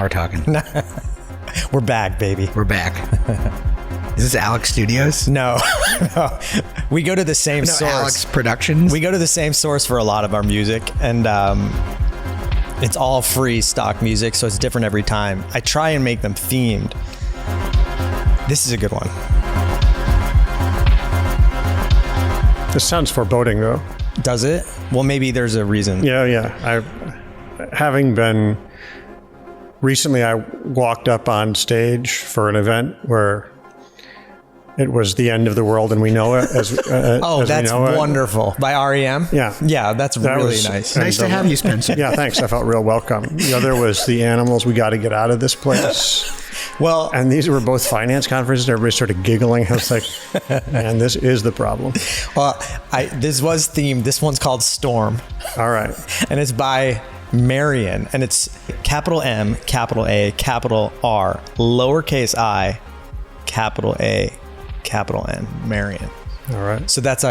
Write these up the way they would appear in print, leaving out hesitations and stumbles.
Now we're talking. We're back, baby. We're back. Is this Alex Studios? No. We go to the same source. Alex Productions? We go to the same source for a lot of our music, and it's all free stock music, so it's different every time. I try and make them themed. This is a good one. This sounds foreboding, though. Does it? Well, maybe there's a reason. Yeah. Recently I walked up on stage for an event where it was the end of the world and we know it as that's wonderful. By REM? Yeah. Yeah, that's really nice. Nice to have you, Spencer. Yeah, thanks. I felt real welcome. The other was the Animals, We Got to Get Out of This Place. Well, and these were both finance conferences. Everybody started giggling. I was like, man, this is the problem. Well, this was themed. This one's called Storm. All right. And it's by Marion. And it's capital M, capital A, capital R, lowercase I, capital A, capital N, Marion. All right. So that's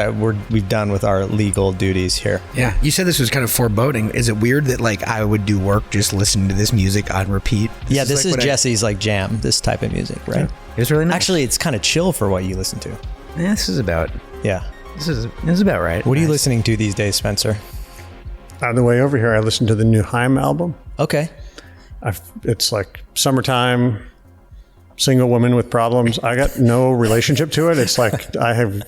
we've done with our legal duties here. Yeah. You said this was kind of foreboding. Is it weird that like I would do work just listening to this music on repeat? This is Jesse's like jam, this type of music, right? Yeah. It's really nice. Actually, it's kind of chill for what you listen to. Yeah, this is about right. What are you listening to these days, Spencer? On the way over here, I listened to the new Haim album. Okay. It's like summertime, single woman with problems. I got no relationship to it. It's like I have,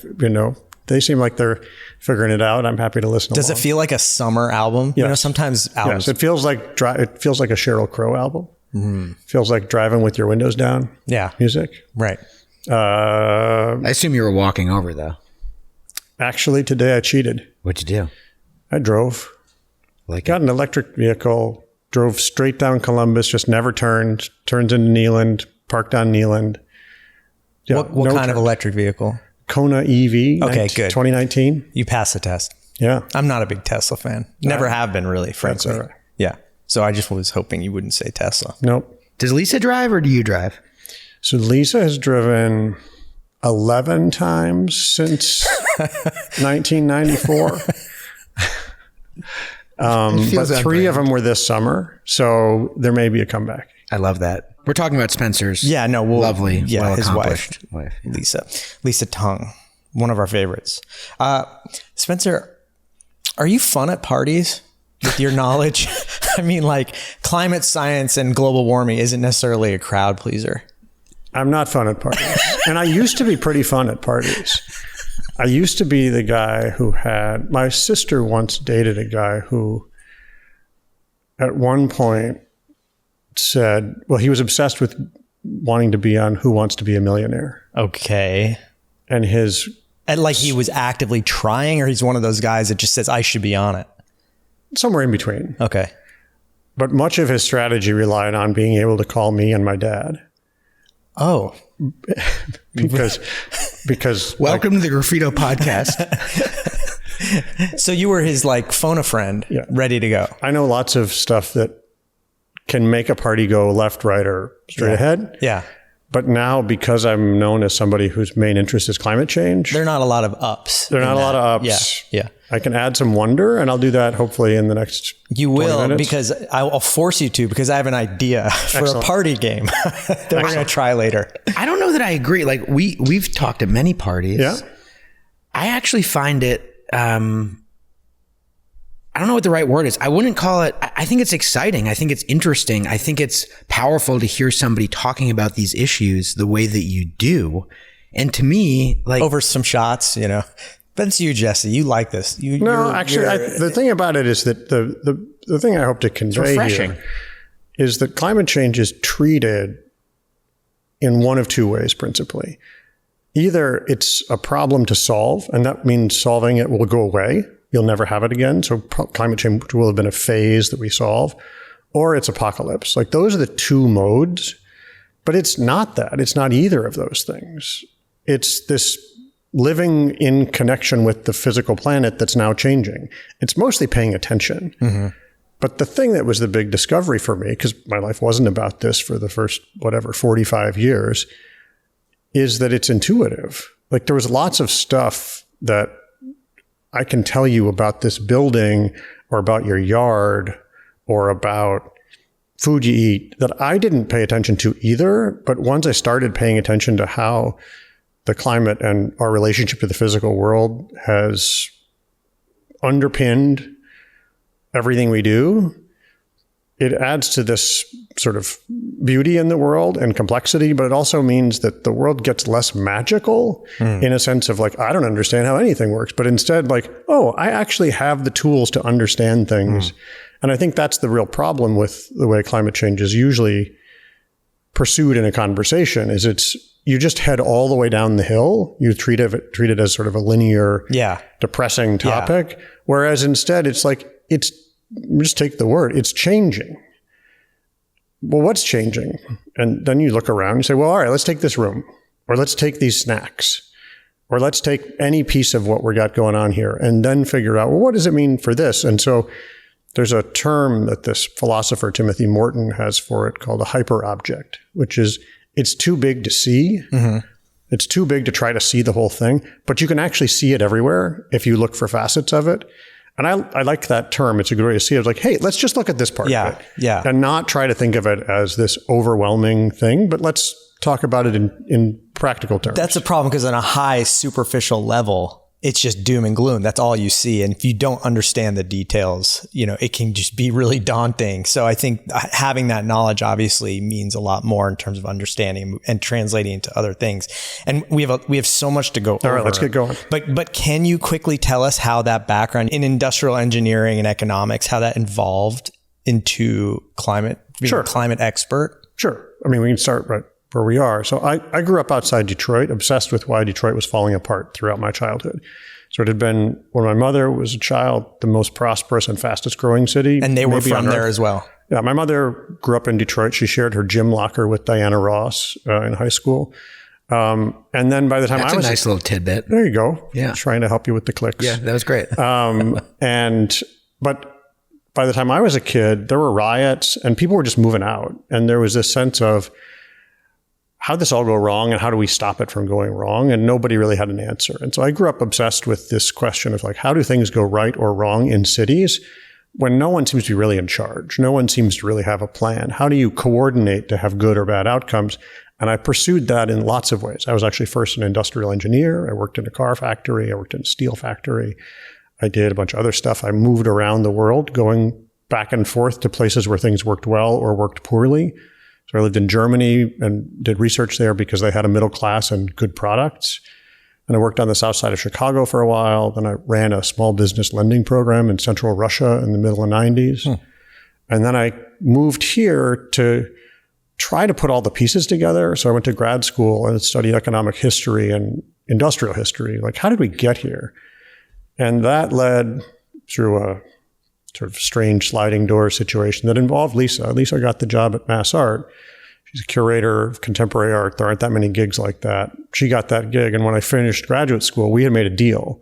they seem like they're figuring it out. I'm happy to listen. Does it feel like a summer album? Yes. Sometimes albums. Yes, it feels like a Sheryl Crow album. Mm. Feels like driving with your windows down. Yeah. Music. Right. I assume you were walking over though. Actually, today I cheated. What'd you do? I drove. Got an electric vehicle, drove straight down Columbus, just never turns into Neyland, parked on Neyland. Yeah, what kind of electric vehicle? Kona EV. Okay, good. 2019. You passed the test. Yeah. I'm not a big Tesla fan. Never have been really, frankly. That's all right. Yeah. So I just was hoping you wouldn't say Tesla. Nope. Does Lisa drive or do you drive? So Lisa has driven 11 times since 1994. But 3 of them were this summer, so there may be a comeback. I love that. We're talking about Spencer's lovely, well-accomplished wife. Lisa Tung, one of our favorites. Spencer, are you fun at parties with your knowledge? I mean, like climate science and global warming isn't necessarily a crowd pleaser. I'm not fun at parties. And I used to be pretty fun at parties. I used to be the guy who my sister once dated a guy who at one point said, well, he was obsessed with wanting to be on Who Wants to Be a Millionaire. Okay. And he was actively trying, or he's one of those guys that just says, I should be on it. Somewhere in between. Okay. But much of his strategy relied on being able to call me and my dad. Oh. because welcome to the Graffito Podcast. So you were his phone a friend, ready to go. I know lots of stuff that can make a party go left, right, or straight ahead. Yeah. But now, because I'm known as somebody whose main interest is climate change, there are not a lot of ups. There are not a lot of ups. Yeah. I can add some wonder, and I'll do that hopefully in the next. You will, 20 minutes. Because I'll force you to, because I have an idea for a party game that we're going to try later. I don't know that I agree. Like we've talked at many parties. Yeah. I actually find it. I don't know what the right word is. I wouldn't call it. I think it's exciting. I think it's interesting. I think it's powerful to hear somebody talking about these issues the way that you do. And to me, over some shots, But it's you, Jesse. You like this. The thing about it is that the thing I hope to convey here is that climate change is treated in one of two ways, principally. Either it's a problem to solve, and that means solving it will go away. You'll never have it again. So climate change will have been a phase that we solve, or it's apocalypse. Those are the two modes, but it's not that. It's not either of those things. It's this living in connection with the physical planet that's now changing. It's mostly paying attention. Mm-hmm. But the thing that was the big discovery for me, because my life wasn't about this for the first, 45 years, is that it's intuitive. There was lots of stuff that I can tell you about this building or about your yard or about food you eat that I didn't pay attention to either. But once I started paying attention to how the climate and our relationship to the physical world has underpinned everything we do, it adds to this sort of beauty in the world and complexity, but it also means that the world gets less magical in a sense of like, I don't understand how anything works, but instead like, oh, I actually have the tools to understand things. And I think that's the real problem with the way climate change is usually pursued in a conversation is you just head all the way down the hill. You treat it as sort of a linear, depressing topic. Yeah. Whereas instead it's like, just take the word, it's changing. Well, what's changing? And then you look around and say, well, all right, let's take this room, or let's take these snacks, or let's take any piece of what we got going on here and then figure out, well, what does it mean for this? And so there's a term that this philosopher, Timothy Morton, has for it called a hyperobject, which is it's too big to see. It's too big to try to see the whole thing, but you can actually see it everywhere if you look for facets of it. And I like that term. It's a good way to see it. It's like, hey, let's just look at this part of it. Yeah. And not try to think of it as this overwhelming thing, but let's talk about it in practical terms. That's the problem, because on a high superficial level, it's just doom and gloom. That's all you see. And if you don't understand the details, it can just be really daunting. So I think having that knowledge obviously means a lot more in terms of understanding and translating into other things. And we have so much to go over. All right, let's get going. But can you quickly tell us how that background in industrial engineering and economics, how that evolved into climate, being a climate expert? Sure. I mean, we can start right where we are. So I grew up outside Detroit, obsessed with why Detroit was falling apart throughout my childhood. So it had been, when my mother was a child, the most prosperous and fastest growing city. And they were from there as well. Yeah, my mother grew up in Detroit. She shared her gym locker with Diana Ross in high school. And then by the time That's a nice little tidbit. There you go. Yeah. Trying to help you with the clicks. Yeah, that was great. But by the time I was a kid, there were riots and people were just moving out. And there was this sense of, how'd this all go wrong and how do we stop it from going wrong? And nobody really had an answer. And so I grew up obsessed with this question of like, how do things go right or wrong in cities when no one seems to be really in charge? No one seems to really have a plan. How do you coordinate to have good or bad outcomes? And I pursued that in lots of ways. I was actually first an industrial engineer. I worked in a car factory. I worked in a steel factory. I did a bunch of other stuff. I moved around the world, going back and forth to places where things worked well or worked poorly. So I lived in Germany and did research there because they had a middle class and good products. And I worked on the south side of Chicago for a while. Then I ran a small business lending program in central Russia in the middle of the 90s. And then I moved here to try to put all the pieces together. So I went to grad school and studied economic history and industrial history. Like, how did we get here? And that led through a sort of strange sliding door situation that involved Lisa. Lisa got the job at Mass Art. She's a curator of contemporary art. There aren't that many gigs like that. She got that gig. And when I finished graduate school, we had made a deal,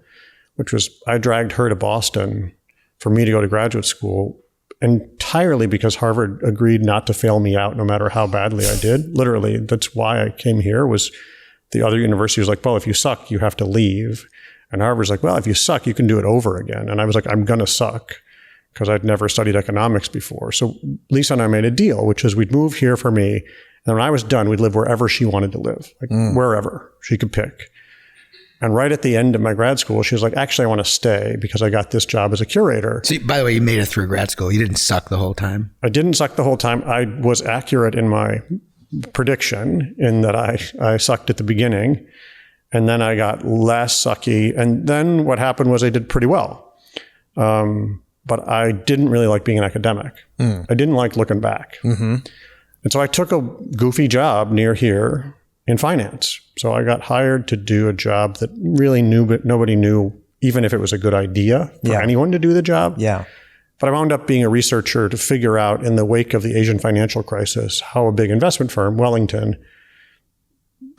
which was I dragged her to Boston for me to go to graduate school entirely because Harvard agreed not to fail me out no matter how badly I did. Literally, that's why I came here. Was the other university was like, well, if you suck, you have to leave. And Harvard's like, well, if you suck, you can do it over again. And I was like, I'm going to suck, because I'd never studied economics before. So Lisa and I made a deal, which is we'd move here for me. And when I was done, we'd live wherever she wanted to live, like wherever she could pick. And right at the end of my grad school, she was like, actually, I want to stay because I got this job as a curator. So, by the way, you made it through grad school. You didn't suck the whole time. I didn't suck the whole time. I was accurate in my prediction in that I sucked at the beginning. And then I got less sucky. And then what happened was I did pretty well. But I didn't really like being an academic. I didn't like looking back. And so I took a goofy job near here in finance. So I got hired to do a job that really nobody knew, even if it was a good idea for anyone to do the job. Yeah. But I wound up being a researcher to figure out, in the wake of the Asian financial crisis, how a big investment firm, Wellington,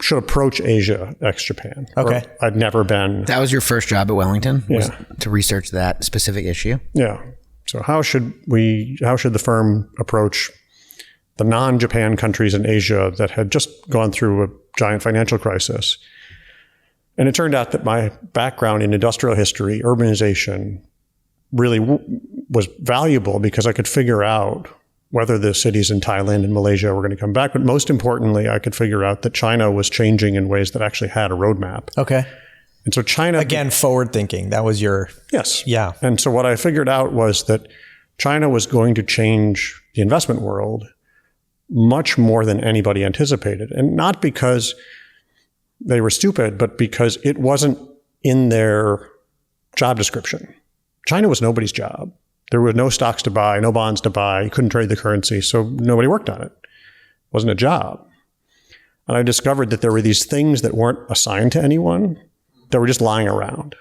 should approach Asia ex-Japan. Okay. I'd never been. That was your first job at Wellington, was to research that specific issue? Yeah. So how should the firm approach the non-Japan countries in Asia that had just gone through a giant financial crisis? And it turned out that my background in industrial history, urbanization, really was valuable because I could figure out whether the cities in Thailand and Malaysia were going to come back. But most importantly, I could figure out that China was changing in ways that actually had a roadmap. Okay. And so China... Again, forward thinking. That was your... Yes. Yeah. And so what I figured out was that China was going to change the investment world much more than anybody anticipated. And not because they were stupid, but because it wasn't in their job description. China was nobody's job. There were no stocks to buy, no bonds to buy. You couldn't trade the currency, so nobody worked on it. It wasn't a job. And I discovered that there were these things that weren't assigned to anyone that were just lying around.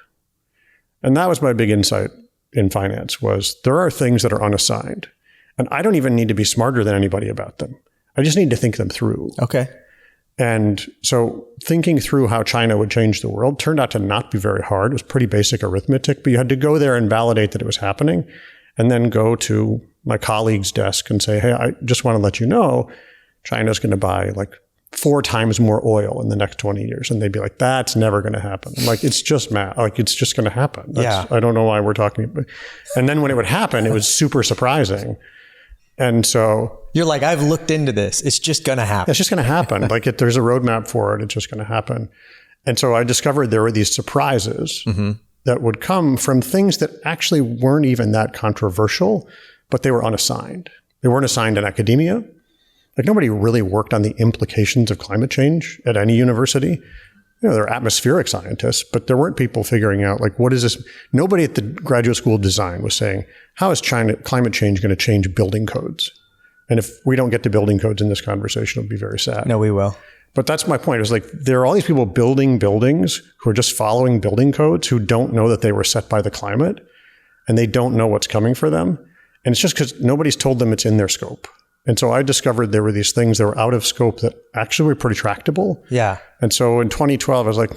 And that was my big insight in finance, was there are things that are unassigned. And I don't even need to be smarter than anybody about them. I just need to think them through. Okay. And so thinking through how China would change the world turned out to not be very hard. It was pretty basic arithmetic, but you had to go there and validate that it was happening, and then go to my colleague's desk and say, hey, I just want to let you know, China's going to buy like 4 times more oil in the next 20 years. And they'd be like, that's never going to happen. I'm like, it's just math. Like, it's just going to happen. I don't know why we're talking about it. And then when it would happen, it was super surprising. And so you're like, I've looked into this. It's just going to happen. It's just going to happen. Like, there's a roadmap for it. It's just going to happen. And so I discovered there were these surprises that would come from things that actually weren't even that controversial, but they were unassigned. They weren't assigned in academia. Like, nobody really worked on the implications of climate change at any university. There are atmospheric scientists, but there weren't people figuring out, like, what is this? Nobody at the graduate school of design was saying, how is climate change going to change building codes? And if we don't get to building codes in this conversation, it'll be very sad. No, we will. But that's my point. It was like, there are all these people building buildings who are just following building codes, who don't know that they were set by the climate, and they don't know what's coming for them. And it's just because nobody's told them it's in their scope. And so I discovered there were these things that were out of scope that actually were pretty tractable. Yeah. And so in 2012, I was like,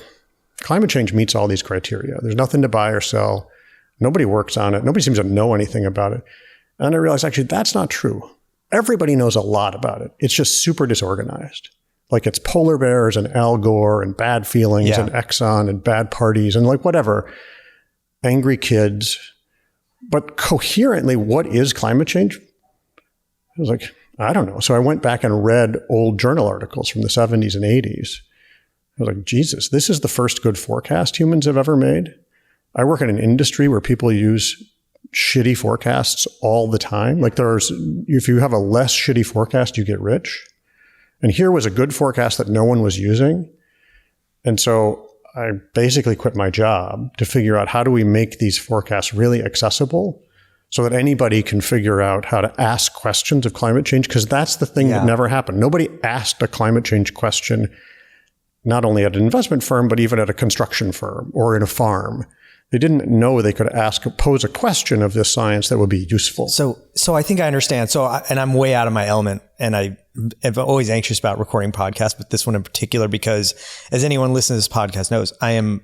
climate change meets all these criteria. There's nothing to buy or sell. Nobody works on it. Nobody seems to know anything about it. And I realized, actually, that's not true. Everybody knows a lot about it. It's just super disorganized. Like, it's polar bears and Al Gore and bad feelings and Exxon and bad parties and like whatever, angry kids. But coherently, what is climate change? I was like, I don't know. So I went back and read old journal articles from the 70s and 80s. I was like, Jesus, this is the first good forecast humans have ever made. I work in an industry where people use shitty forecasts all the time. Like, if you have a less shitty forecast, you get rich. And here was a good forecast that no one was using. And so I basically quit my job to figure out, how do we make these forecasts really accessible so that anybody can figure out how to ask questions of climate change? Because that's the thing that never happened. Nobody asked a climate change question, not only at an investment firm, but even at a construction firm or in a farm. They didn't know they could pose a question of this science that would be useful. So I think I understand. And I'm way out of my element, and I am always anxious about recording podcasts, but this one in particular, because as anyone listening to this podcast knows, I am,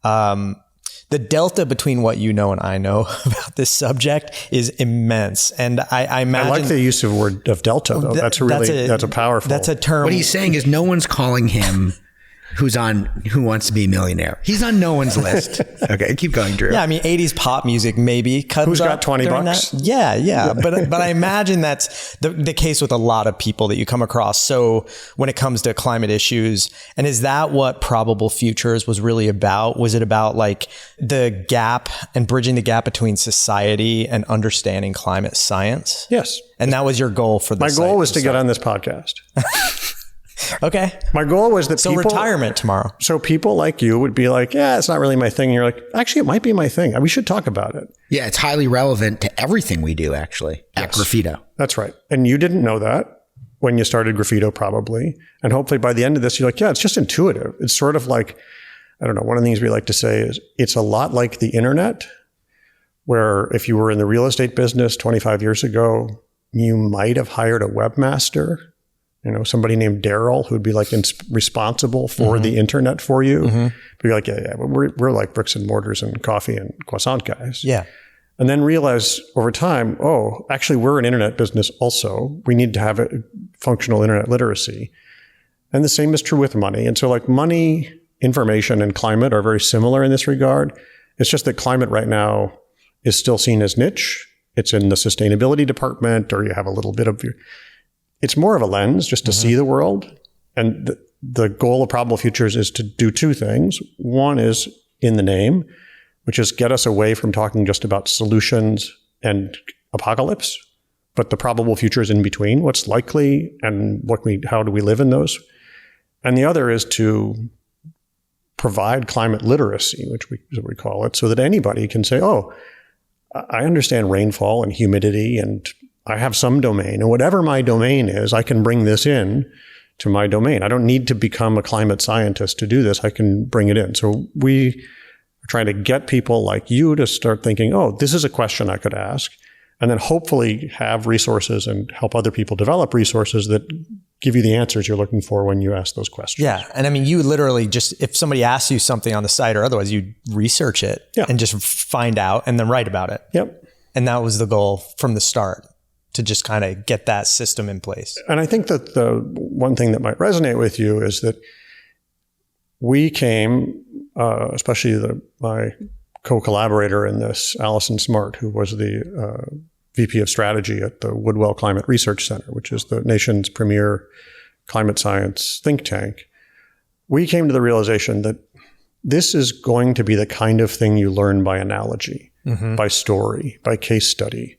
the delta between what you know and I know about this subject is immense. And I imagine... I like the use of delta, though. That's a powerful... That's a term. What he's saying is no one's calling him who's on Who Wants to Be a Millionaire. He's on no one's list. Okay, keep going, Drew. Yeah, I mean, 80s pop music maybe comes Who's got $20? Yeah. But I imagine that's the case with a lot of people that you come across. So when it comes to climate issues, and is that what Probable Futures was really about? Was it about like the gap and bridging the gap between society and understanding climate science? Yes. And that was your goal for this. My goal was to get on this podcast. Okay. My goal was that retirement tomorrow. So people like you would be like, yeah, it's not really my thing. And you're like, actually, it might be my thing. We should talk about it. Yeah, it's highly relevant to everything we do, actually, at Graffito. That's right. And you didn't know that when you started Graffito, probably. And hopefully by the end of this, you're like, yeah, it's just intuitive. It's sort of like, I don't know, one of the things we like to say is it's a lot like the internet, where if you were in the real estate business 25 years ago, you might have hired a webmaster, somebody named Daryl, who'd be like responsible for the internet for you. But you're like, yeah, we're like bricks and mortars and coffee and croissant guys. Yeah. And then realize over time, oh, actually, we're an internet business also. We need to have a functional internet literacy. And the same is true with money. And so like money, information, and climate are very similar in this regard. It's just that climate right now is still seen as niche, it's in the sustainability department, or you have a little bit of it's more of a lens just to see the world. And the goal of Probable Futures is to do two things. One is in the name, which is get us away from talking just about solutions and apocalypse, but the probable futures in between, what's likely and how do we live in those? And the other is to provide climate literacy, which we call it, so that anybody can say, oh, I understand rainfall and humidity, and I have some domain, and whatever my domain is, I can bring this in to my domain. I don't need to become a climate scientist to do this. I can bring it in. So we are trying to get people like you to start thinking, oh, this is a question I could ask, and then hopefully have resources and help other people develop resources that give you the answers you're looking for when you ask those questions. Yeah. And I mean, you literally just, if somebody asks you something on the site or otherwise, you research it and just find out and then write about it. Yep. And that was the goal from the start, to just kind of get that system in place. And I think that the one thing that might resonate with you is that we came, especially my co-collaborator in this, Allison Smart, who was the VP of Strategy at the Woodwell Climate Research Center, which is the nation's premier climate science think tank. We came to the realization that this is going to be the kind of thing you learn by analogy, by story, by case study.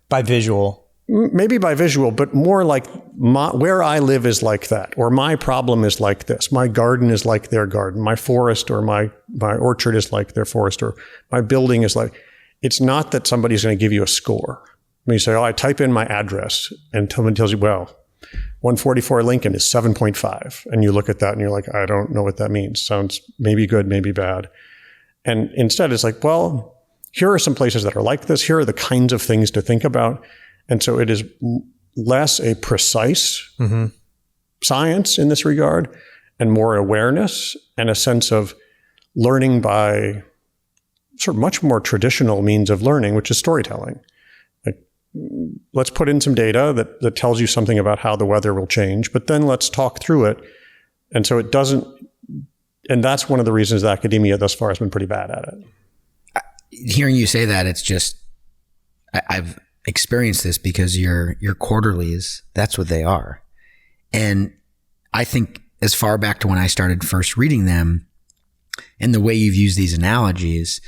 By visual. Maybe by visual, but more like where I live is like that, or my problem is like this. My garden is like their garden. My forest or my orchard is like their forest, or my building is like. It's not that somebody's going to give you a score. When you say, oh, I type in my address, and someone tells you, well, 144 Lincoln is 7.5. And you look at that and you're like, I don't know what that means. Sounds maybe good, maybe bad. And instead it's like, well, here are some places that are like this. Here are the kinds of things to think about. And so it is less a precise science in this regard, and more awareness and a sense of learning by sort of much more traditional means of learning, which is storytelling. Like, let's put in some data that tells you something about how the weather will change, but then let's talk through it. And so it doesn't, and that's one of the reasons that academia thus far has been pretty bad at it. Hearing you say that, it's just, I've experienced this because your quarterlies, that's what they are. And I think as far back to when I started first reading them, and the way you've used these analogies,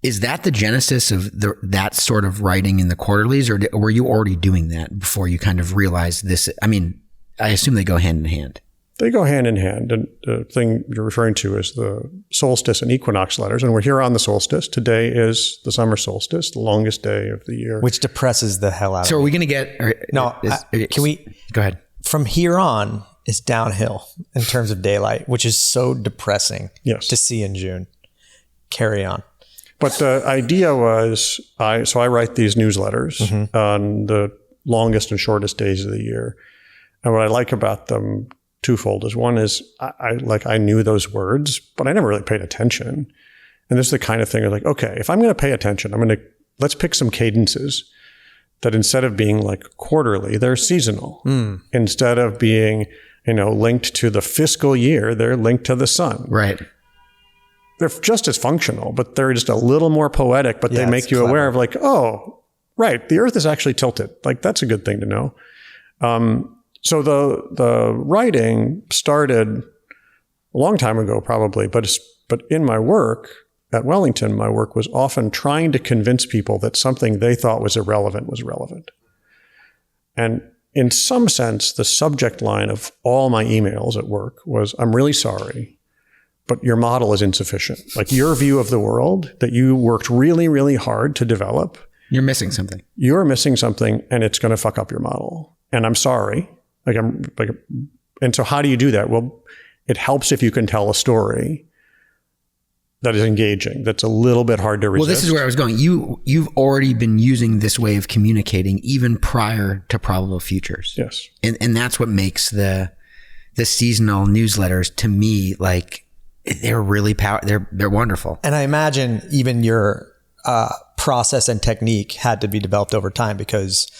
is that the genesis of that sort of writing in the quarterlies, or were you already doing that before you kind of realized this? I mean, I assume they go hand in hand. They go hand in hand. And the thing you're referring to is the solstice and equinox letters. And we're here on the solstice. Today is the summer solstice, the longest day of the year. Which depresses the hell out of me. So are we going to get... can we... Go ahead. From here on, it's downhill in terms of daylight, which is so depressing to see in June. Carry on. But the idea was, I write these newsletters on the longest and shortest days of the year. And what I like about them twofold is, one is I knew those words, but I never really paid attention. And this is the kind of thing where, like, okay, if I'm going to pay attention, let's pick some cadences that instead of being like quarterly, they're seasonal. Instead of being, linked to the fiscal year, they're linked to the sun. Right. They're just as functional, but they're just a little more poetic, but they make you aware of, like, oh, right, the earth is actually tilted. Like, that's a good thing to know. So the writing started a long time ago, probably, but in my work at Wellington, my work was often trying to convince people that something they thought was irrelevant was relevant. And in some sense, the subject line of all my emails at work was, I'm really sorry, but your model is insufficient. Like, your view of the world that you worked really, really hard to develop. You're missing something. You're missing something, and it's going to fuck up your model. And I'm sorry. And so how do you do that? Well, it helps if you can tell a story that is engaging, that's a little bit hard to resist. Well, this is where I was going. You've already been using this way of communicating even prior to Probable Futures. Yes. And that's what makes the seasonal newsletters, to me, like, they're really they're wonderful. And I imagine even your process and technique had to be developed over time, because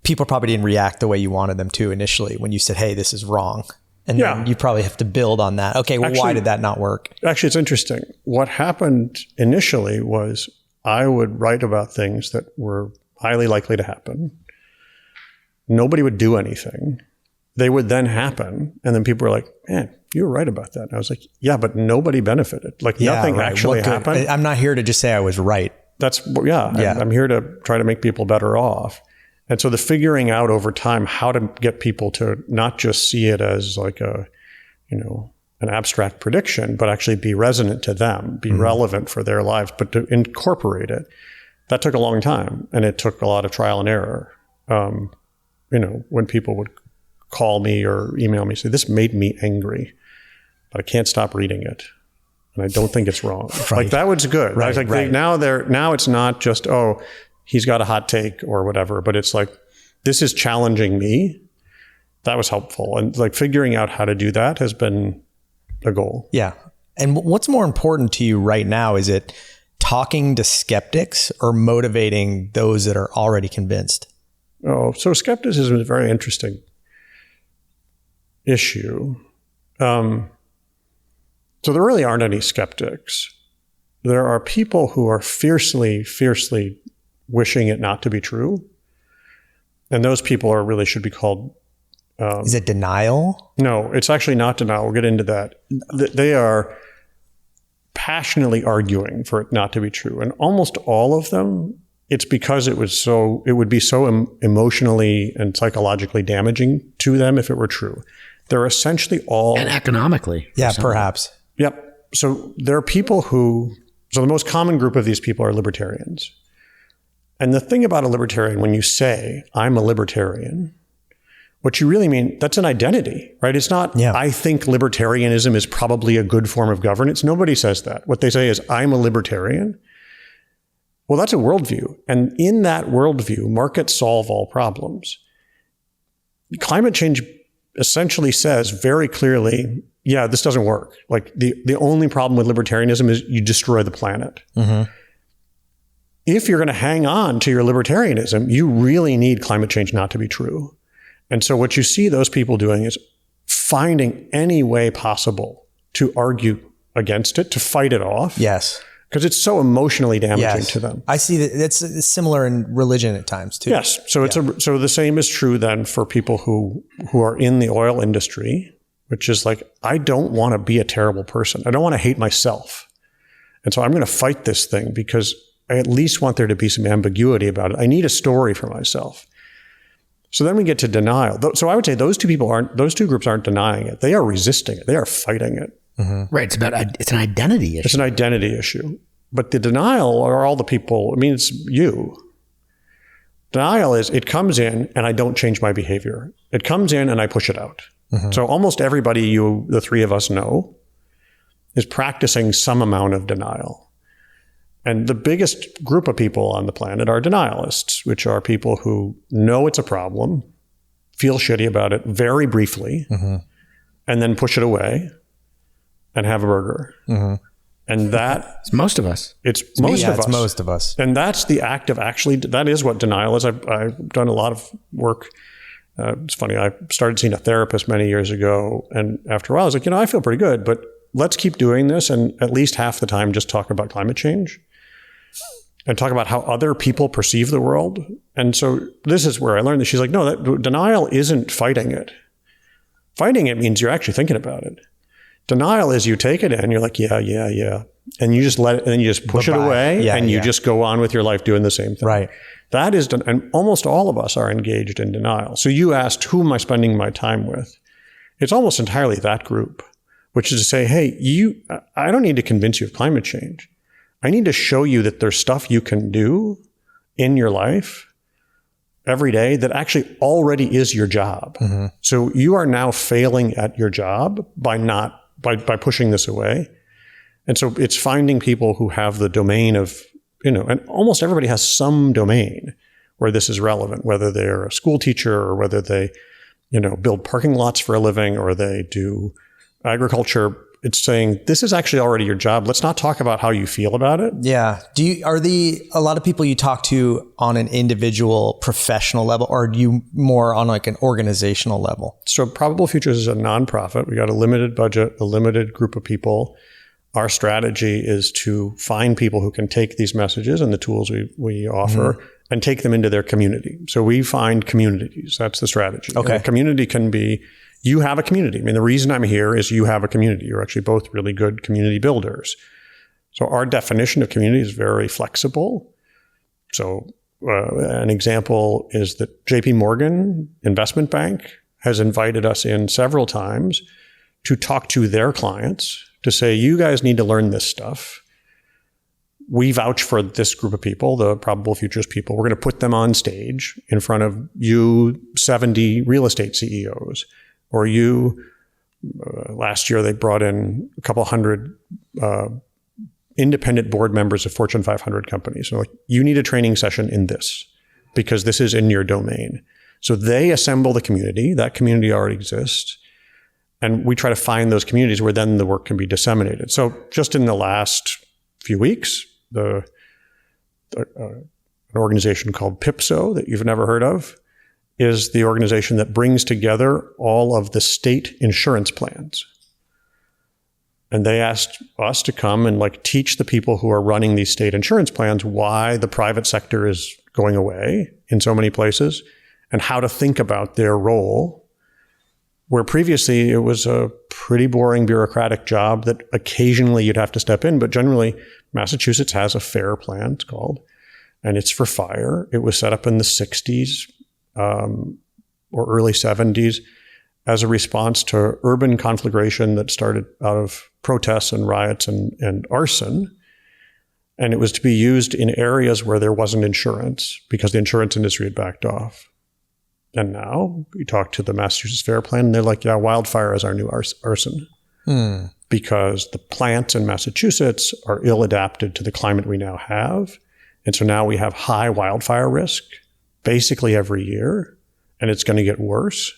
people probably didn't react the way you wanted them to initially when you said, hey, this is wrong. And then you probably have to build on that. Okay, well, why did that not work? Actually, it's interesting. What happened initially was I would write about things that were highly likely to happen. Nobody would do anything. They would then happen. And then people were like, man, you were right about that. And I was like, yeah, but nobody benefited. Like nothing actually happened. I'm not here to just say I was right. I'm here to try to make people better off. And so the figuring out over time how to get people to not just see it as like an abstract prediction, but actually be resonant to them, be relevant for their lives, but to incorporate it. That took a long time, and it took a lot of trial and error. When people would call me or email me, say, this made me angry, but I can't stop reading it. And I don't think it's wrong. Right. Like that was good. Right, I was like, now it's not just, oh, he's got a hot take or whatever, but it's like, this is challenging me. That was helpful. And like figuring out how to do that has been a goal. Yeah. And what's more important to you right now? Is it talking to skeptics or motivating those that are already convinced? Oh, so skepticism is a very interesting issue. So there really aren't any skeptics. There are people who are fiercely, fiercely wishing it not to be true. And those people really should be called... is it denial? No, it's actually not denial. We'll get into that. They are passionately arguing for it not to be true. And almost all of them, it's because it would be so emotionally and psychologically damaging to them if it were true. They're essentially all... And economically. Yeah, perhaps. Yep. So there are people so the most common group of these people are libertarians. And the thing about a libertarian, when you say, I'm a libertarian, what you really mean, that's an identity, right? It's not, I think libertarianism is probably a good form of governance. Nobody says that. What they say is, I'm a libertarian. Well, that's a worldview. And in that worldview, markets solve all problems. Climate change essentially says very clearly, this doesn't work. Like the only problem with libertarianism is you destroy the planet. Mm-hmm. If you're going to hang on to your libertarianism, you really need climate change not to be true. And so what you see those people doing is finding any way possible to argue against it, to fight it off. Yes. Because it's so emotionally damaging to them. I see that it's similar in religion at times too. Yes. So so the same is true then for people who are in the oil industry, which is like, I don't want to be a terrible person. I don't want to hate myself. And so I'm going to fight this thing because I at least want there to be some ambiguity about it. I need a story for myself. So then we get to denial. So I would say those two groups aren't denying it. They are resisting it. They are fighting it. Mm-hmm. Right. It's an identity issue. It's an identity issue. But the denial are all the people, it's you. Denial is, it comes in and I don't change my behavior. It comes in and I push it out. Mm-hmm. So almost everybody the three of us know, is practicing some amount of denial. And the biggest group of people on the planet are denialists, which are people who know it's a problem, feel shitty about it very briefly, and then push it away and have a burger. Mm-hmm. And it's most of us. It's most of us. And that's the act of that is what denial is. I've done a lot of work. It's funny. I started seeing a therapist many years ago. And after a while, I was like, I feel pretty good, but let's keep doing this. And at least half the time, just talk about climate change and talk about how other people perceive the world. And so this is where I learned that she's like, no, that denial isn't fighting it. Fighting it means you're actually thinking about it. Denial is you take it in, you're like, yeah. And you just let it, and then you just push it away and you just go on with your life doing the same thing. Right. That is, and almost all of us are engaged in denial. So you asked, who am I spending my time with? It's almost entirely that group, which is to say, hey, I don't need to convince you of climate change. I need to show you that there's stuff you can do in your life every day that actually already is your job. Mm-hmm. So you are now failing at your job by pushing this away. And so it's finding people who have the domain of, and almost everybody has some domain where this is relevant, whether they're a school teacher or whether they, build parking lots for a living or they do agriculture. It's saying, this is actually already your job. Let's not talk about how you feel about it. Yeah. Are a lot of people you talk to on an individual professional level, or are you more on like an organizational level? So Probable Futures is a nonprofit. We got a limited budget, a limited group of people. our strategy is to find people who can take these messages and the tools we offer and take them into their community. So we find communities. That's the strategy. Okay. And a community can be, you have a community. I mean, the reason I'm here is you have a community. You're actually both really good community builders. So our definition of community is very flexible. So an example is that JP Morgan Investment Bank has invited us in several times to talk to their clients to say, you guys need to learn this stuff. We vouch for this group of people, the Probable Futures people. We're going to put them on stage in front of you 70 real estate CEOs, or you, last year they brought in a couple hundred independent board members of Fortune 500 companies. So like, you need a training session in this because this is in your domain. So they assemble the community. That community already exists. And we try to find those communities where then the work can be disseminated. So just in the last few weeks, an organization called PIPSO that you've never heard of is the organization that brings together all of the state insurance plans. And they asked us to come and like teach the people who are running these state insurance plans why the private sector is going away in so many places and how to think about their role, where previously it was a pretty boring bureaucratic job that occasionally you'd have to step in. But generally, Massachusetts has a FAIR plan, it's called, and it's for fire. It was set up in the 60s or early 70s as a response to urban conflagration that started out of protests and riots and arson. And it was to be used in areas where there wasn't insurance because the insurance industry had backed off. And now we talk to the Massachusetts FAIR plan and they're like, yeah, wildfire is our new arson. Because the plants in Massachusetts are ill adapted to the climate we now have. And so now we have high wildfire risk basically every year, and it's going to get worse.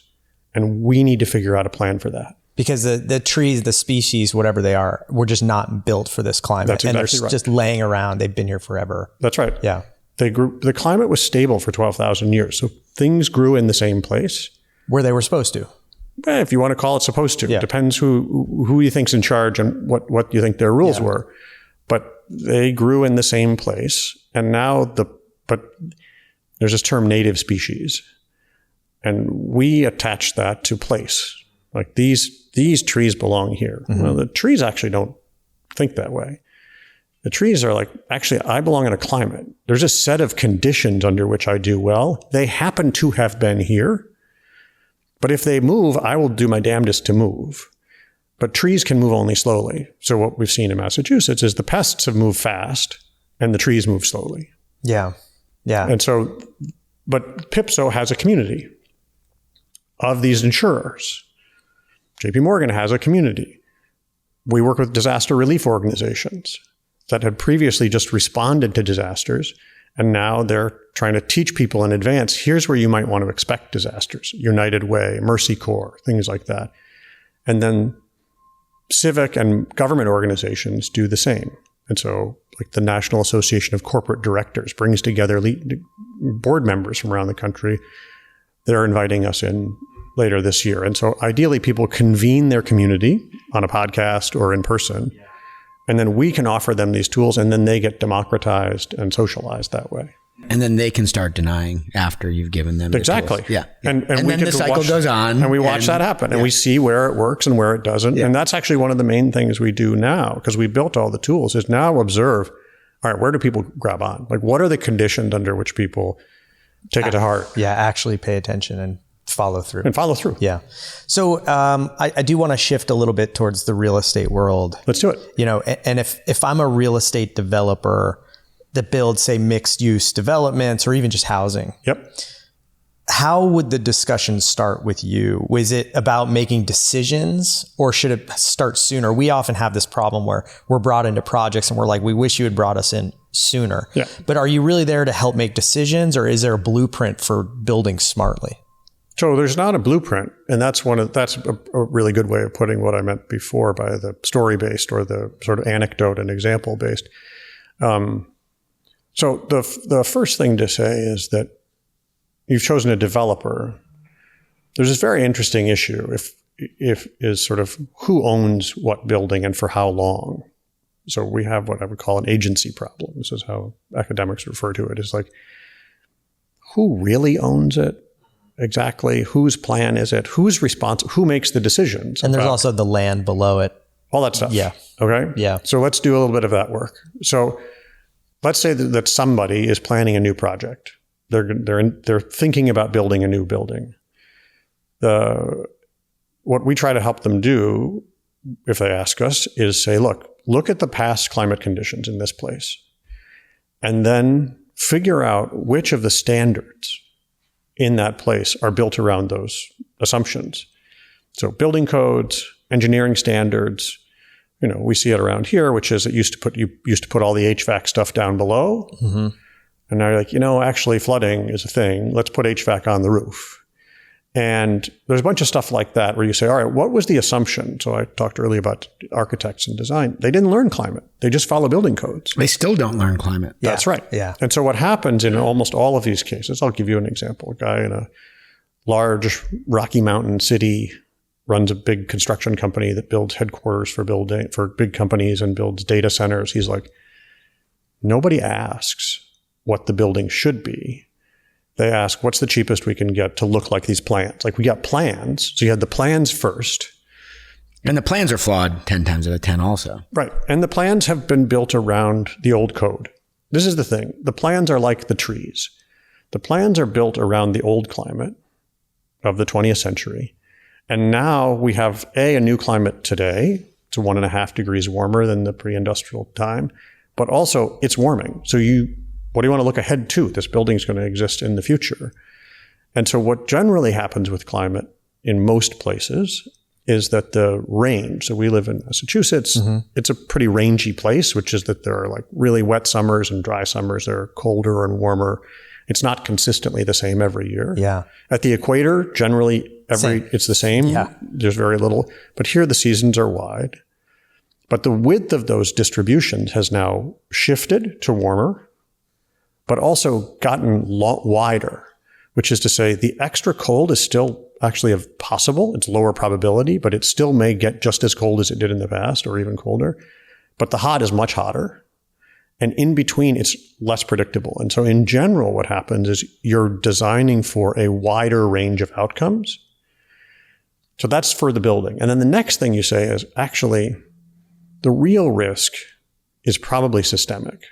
And we need to figure out a plan for that. Because the trees, the species, whatever they are, were just not built for this climate. That's exactly and they're right. just laying around. They've been here forever. That's right. Yeah. The climate was stable for 12,000 years. So things grew in the same place. Where they were supposed to. If you want to call it supposed to. Yeah. Depends who you think's in charge and what you think their rules were. But they grew in the same place. And now but there's this term native species. And we attach that to place. Like these trees belong here. Well, the trees actually don't think that way. The trees are like, actually, I belong in a climate. There's a set of conditions under which I do well. They happen to have been here. But if they move, I will do my damnedest to move. But trees can move only slowly. So what we've seen in Massachusetts is the pests have moved fast and the trees move slowly. Yeah. Yeah. And so, but PIPSO has a community of these insurers. JP Morgan has a community. We work with disaster relief organizations that had previously just responded to disasters. And now they're trying to teach people in advance, here's where you might want to expect disasters. United Way, Mercy Corps, things like that. And then civic and government organizations do the same. And so like the National Association of Corporate Directors brings together board members from around the country. They're inviting us in later this year. And so ideally people convene their community on a podcast or in person. And then we can offer them these tools and then they get democratized and socialized that way. And then they can start denying after you've given them exactly. the tools. Yeah. And we then the cycle goes on. And we watch that happen and we see where it works and where it doesn't. Yeah. And that's actually one of the main things we do now because we built all the tools is now observe, all right, where do people grab on? Like what are the conditions under which people take it to heart? Yeah, actually pay attention and follow through. Yeah. So I do want to shift a little bit towards the real estate world. Let's do it. You know, and if I'm a real estate developer that builds, say, mixed use developments or even just housing. Yep. How would the discussion start with you? Was it about making decisions or should it start sooner? We often have this problem where we're brought into projects and we're like, we wish you had brought us in sooner. Yeah. But are you really there to help make decisions or is there a blueprint for building smartly? So there's not a blueprint, and that's a really good way of putting what I meant before by the story-based or the sort of anecdote and example-based. So the first thing to say is that you've chosen a developer. There's this very interesting issue if is sort of who owns what building and for how long. So we have what I would call an agency problem. This is how academics refer to it. It's like, who really owns it? Exactly. Whose plan is it? Who's responsible? Who makes the decisions? And there's also the land below it. All that stuff. Yeah. Okay. Yeah. So let's do a little bit of that work. So let's say that somebody is planning a new project. They're thinking about building a new building. What we try to help them do, if they ask us, is say, look at the past climate conditions in this place, and then figure out which of the standards in that place are built around those assumptions. So building codes, engineering standards, we see it around here, which is you used to put all the HVAC stuff down below. Mm-hmm. And now you're like, actually flooding is a thing. Let's put HVAC on the roof. And there's a bunch of stuff like that where you say, all right, what was the assumption? So I talked earlier about architects and design. They didn't learn climate. They just follow building codes. They still don't learn climate. Yeah. That's right. Yeah. And so what happens in almost all of these cases, I'll give you an example. A guy in a large Rocky Mountain city runs a big construction company that builds headquarters for big companies and builds data centers. He's like, nobody asks what the building should be. They ask, what's the cheapest we can get to look like these plans? Like, we got plans. So you had the plans first. And the plans are flawed 10 times out of 10 also. Right. And the plans have been built around the old code. This is the thing. The plans are like the trees. The plans are built around the old climate of the 20th century. And now we have a new climate today. It's 1.5 degrees warmer than the pre-industrial time, but also it's warming. So what do you want to look ahead to? This building is going to exist in the future. And so what generally happens with climate in most places is that the range, so we live in Massachusetts, It's a pretty rangy place, which is that there are like really wet summers and dry summers. They're colder and warmer. It's not consistently the same every year. Yeah. At the equator, generally it's the same. Yeah. There's very little. But here the seasons are wide. But the width of those distributions has now shifted to warmer, but also gotten wider, which is to say the extra cold is still actually possible. It's lower probability, but it still may get just as cold as it did in the past or even colder. But the hot is much hotter. And in between, it's less predictable. And so in general, what happens is you're designing for a wider range of outcomes. So that's for the building. And then the next thing you say is actually the real risk is probably systemic.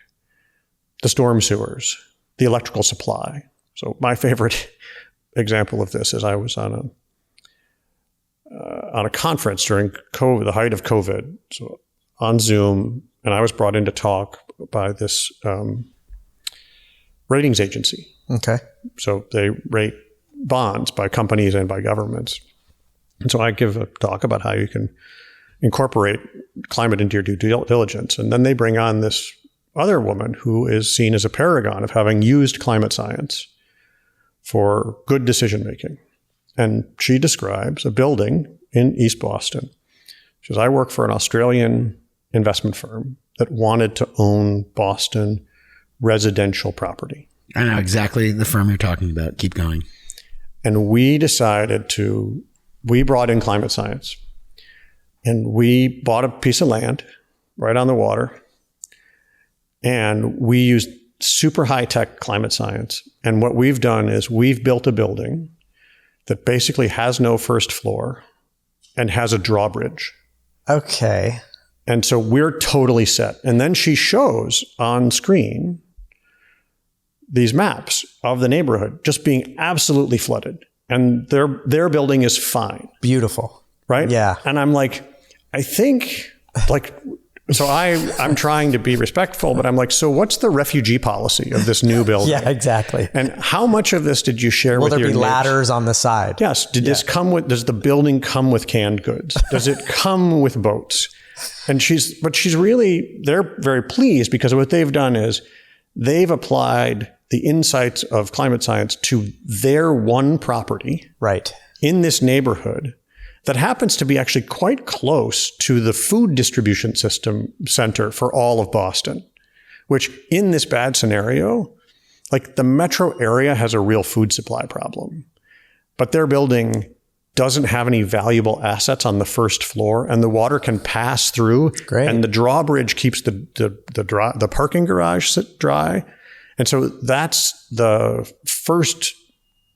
The storm sewers, the electrical supply. So my favorite example of this is I was on a conference during COVID, the height of COVID, so on Zoom, and I was brought in to talk by this ratings agency. Okay. So they rate bonds by companies and by governments. And so I give a talk about how you can incorporate climate into your due diligence. And then they bring on this other woman who is seen as a paragon of having used climate science for good decision making. And she describes a building in East Boston. She says, I work for an Australian investment firm that wanted to own Boston residential property. I know exactly the firm you're talking about. Keep going. And we brought in climate science. And we bought a piece of land right on the water. And we used super high-tech climate science. And what we've done is we've built a building that basically has no first floor and has a drawbridge. Okay. And so we're totally set. And then she shows on screen these maps of the neighborhood just being absolutely flooded. And their building is fine. Beautiful. Right? Yeah. And I'm like, I think, like, so I'm trying to be respectful, but I'm like, so what's the refugee policy of this new building? Yeah, exactly. And how much of this did you share with your neighbors? Will there be ladders on the side? Yes. Does the building come with canned goods? Does it come with boats? And they're very pleased because what they've done is they've applied the insights of climate science to their one property. Right. In this neighborhood that happens to be actually quite close to the food distribution system center for all of Boston, which in this bad scenario, like the metro area has a real food supply problem, but their building doesn't have any valuable assets on the first floor, and the water can pass through. Great. And the drawbridge keeps the parking garage dry. And so that's the first.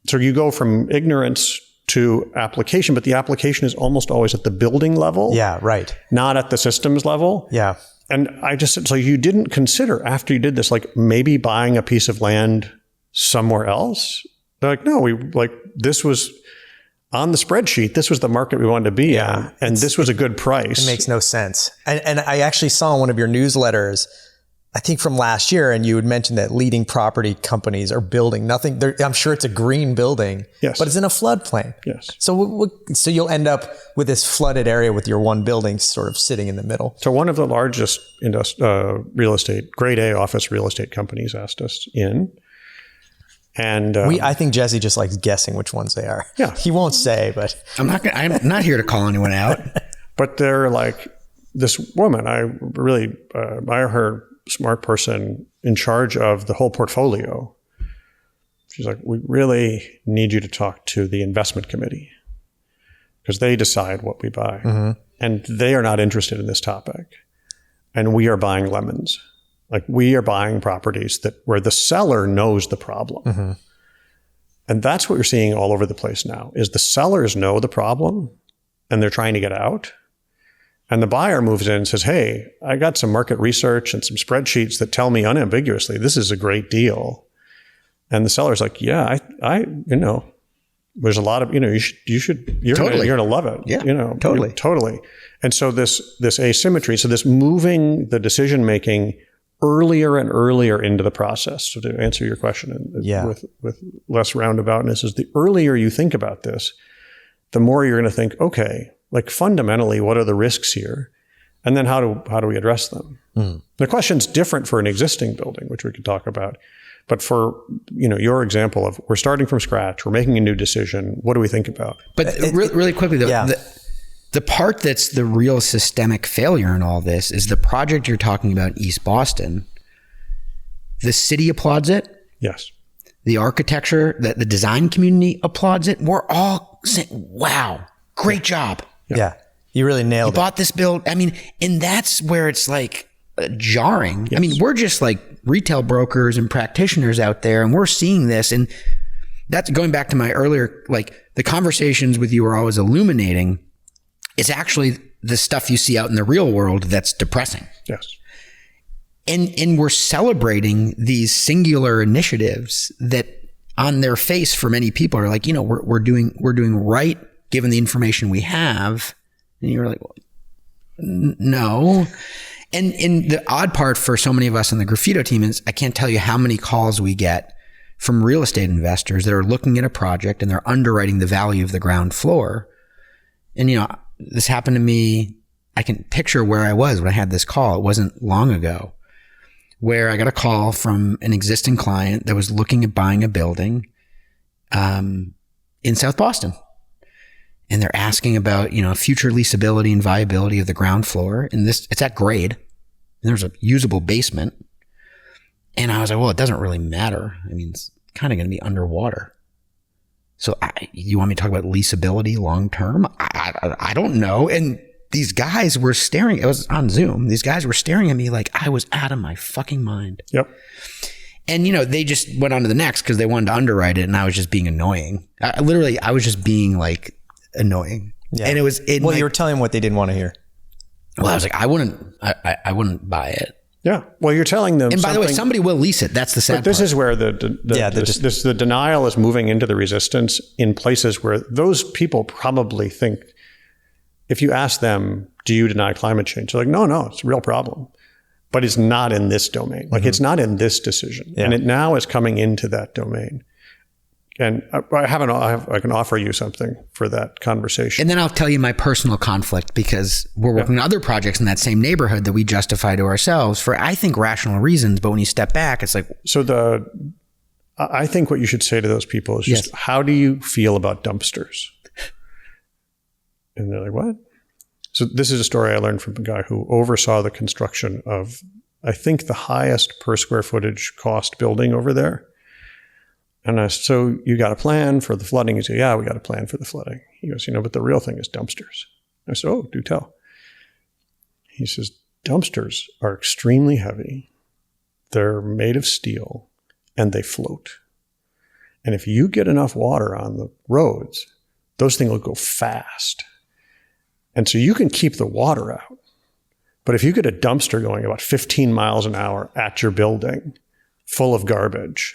So you go from ignorance to application, but the application is almost always at the building level. Yeah, right. Not at the systems level. Yeah. And I just said, so you didn't consider after you did this, like maybe buying a piece of land somewhere else? They're like, no, this was on the spreadsheet. This was the market we wanted to be in. And this was a good price. It makes no sense. And I actually saw one of your newsletters, I think from last year, and you had mentioned that leading property companies are building nothing. I'm sure it's a green building, yes, but it's in a floodplain. Yes. So you'll end up with this flooded area with your one building sort of sitting in the middle. So one of the largest real estate, grade A office real estate companies asked us in. And I think Jesse just likes guessing which ones they are. Yeah. He won't say, but I'm not here to call anyone out. But they're like, this woman, I really admire her, smart person in charge of the whole portfolio. She's like, we really need you to talk to the investment committee because they decide what we buy. Mm-hmm. And they are not interested in this topic. And we are buying lemons. Like we are buying properties where the seller knows the problem. Mm-hmm. And that's what you're seeing all over the place now is the sellers know the problem and they're trying to get out. And the buyer moves in and says, hey, I got some market research and some spreadsheets that tell me unambiguously, this is a great deal. And the seller's like, yeah, I there's a lot of, you're Totally. going to love it. Yeah, Totally. And so this asymmetry, so this moving the decision-making earlier and earlier into the process. So to answer your question with less roundaboutness is the earlier you think about this, the more you're going to think, okay, like fundamentally, what are the risks here? And then how do we address them? Mm. The question's different for an existing building, which we could talk about. But for, your example of we're starting from scratch, we're making a new decision. What do we think about? But really quickly though, the part that's the real systemic failure in all this is the project you're talking about in East Boston. The city applauds it. Yes. The architecture, the design community applauds it. We're all saying, wow, great job. Yeah. You really nailed it. Bought this build. I mean, and that's where it's like jarring. Yes. I mean, we're just like retail brokers and practitioners out there and we're seeing this. And that's going back to my earlier, like the conversations with you are always illuminating. It's actually the stuff you see out in the real world that's depressing. Yes. And we're celebrating these singular initiatives that on their face for many people are like, we're doing right given the information we have. And you're like, well, no. And the odd part for so many of us on the Graffito team is I can't tell you how many calls we get from real estate investors that are looking at a project and they're underwriting the value of the ground floor. And, this happened to me. I can picture where I was when I had this call. It wasn't long ago where I got a call from an existing client that was looking at buying a building in South Boston. And they're asking about, future leasability and viability of the ground floor. And it's at grade. And there's a usable basement. And I was like, well, it doesn't really matter. I mean, it's kind of going to be underwater. So you want me to talk about leasability long term? I don't know. And these guys were staring. It was on Zoom. These guys were staring at me like I was out of my fucking mind. Yep. And, they just went on to the next because they wanted to underwrite it. And I was just being annoying. I was just being like annoying. Yeah. And you were telling them what they didn't want to hear. Well, I was like, I wouldn't buy it. Yeah. Well, you're telling them. And by the way, somebody will lease it. That's the sad part. This is where the denial is moving into the resistance in places where those people probably think, if you ask them, do you deny climate change? They're like, no, it's a real problem. But it's not in this domain. Like it's not in this decision. Yeah. And it now is coming into that domain. And I can offer you something for that conversation. And then I'll tell you my personal conflict because we're working on other projects in that same neighborhood that we justify to ourselves for, I think, rational reasons. But when you step back, it's like... So I think what you should say to those people is just, how do you feel about dumpsters? And they're like, what? So this is a story I learned from a guy who oversaw the construction of, I think, the highest per square footage cost building over there. And I said, so you got a plan for the flooding? He said, yeah, we got a plan for the flooding. He goes, but the real thing is dumpsters. I said, oh, do tell. He says, dumpsters are extremely heavy. They're made of steel and they float. And if you get enough water on the roads, those things will go fast. And so you can keep the water out. But if you get a dumpster going about 15 miles an hour at your building full of garbage,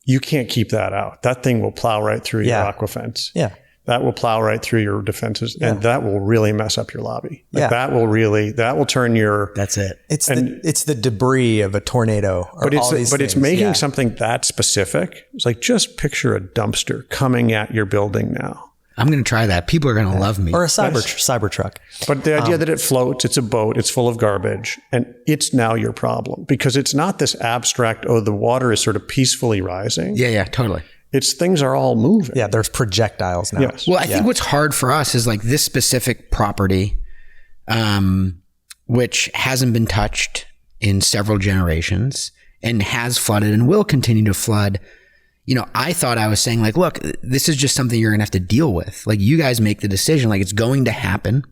you can't keep that out. That thing will plow right through your aquafence. Yeah. That will plow right through your defenses, and that will really mess up your lobby. That will turn your... That's it. It's the debris of a tornado. It's making something that specific. It's like, just picture a dumpster coming at your building now. I'm going to try that. People are going to love me. Or a cyber truck. But the idea that it floats, it's a boat, it's full of garbage, and it's now your problem. Because it's not this abstract, the water is sort of peacefully rising. Yeah, totally. It's things are all moving. Yeah, there's projectiles now. Yes. Well, I think what's hard for us is like this specific property, which hasn't been touched in several generations and has flooded and will continue to flood. I thought I was saying like, look, this is just something you're going to have to deal with. Like, you guys make the decision, like, it's going to happen.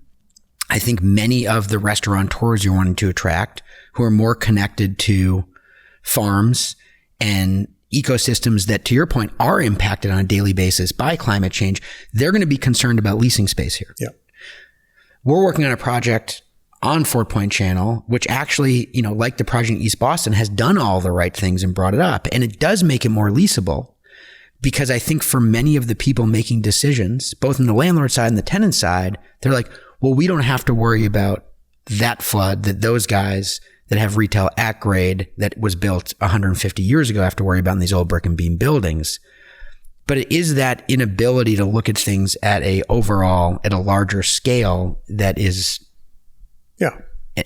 I think many of the restaurateurs you're wanting to attract who are more connected to farms and ecosystems that, to your point, are impacted on a daily basis by climate change, they're going to be concerned about leasing space here. Yeah. We're working on a project on Fort Point Channel, which actually, like the project in East Boston, has done all the right things and brought it up. And it does make it more leasable, because I think for many of the people making decisions, both on the landlord side and the tenant side, they're like, well, we don't have to worry about that flood that those guys that have retail at grade that was built 150 years ago have to worry about in these old brick and beam buildings. But it is that inability to look at things at a larger scale that is... Yeah.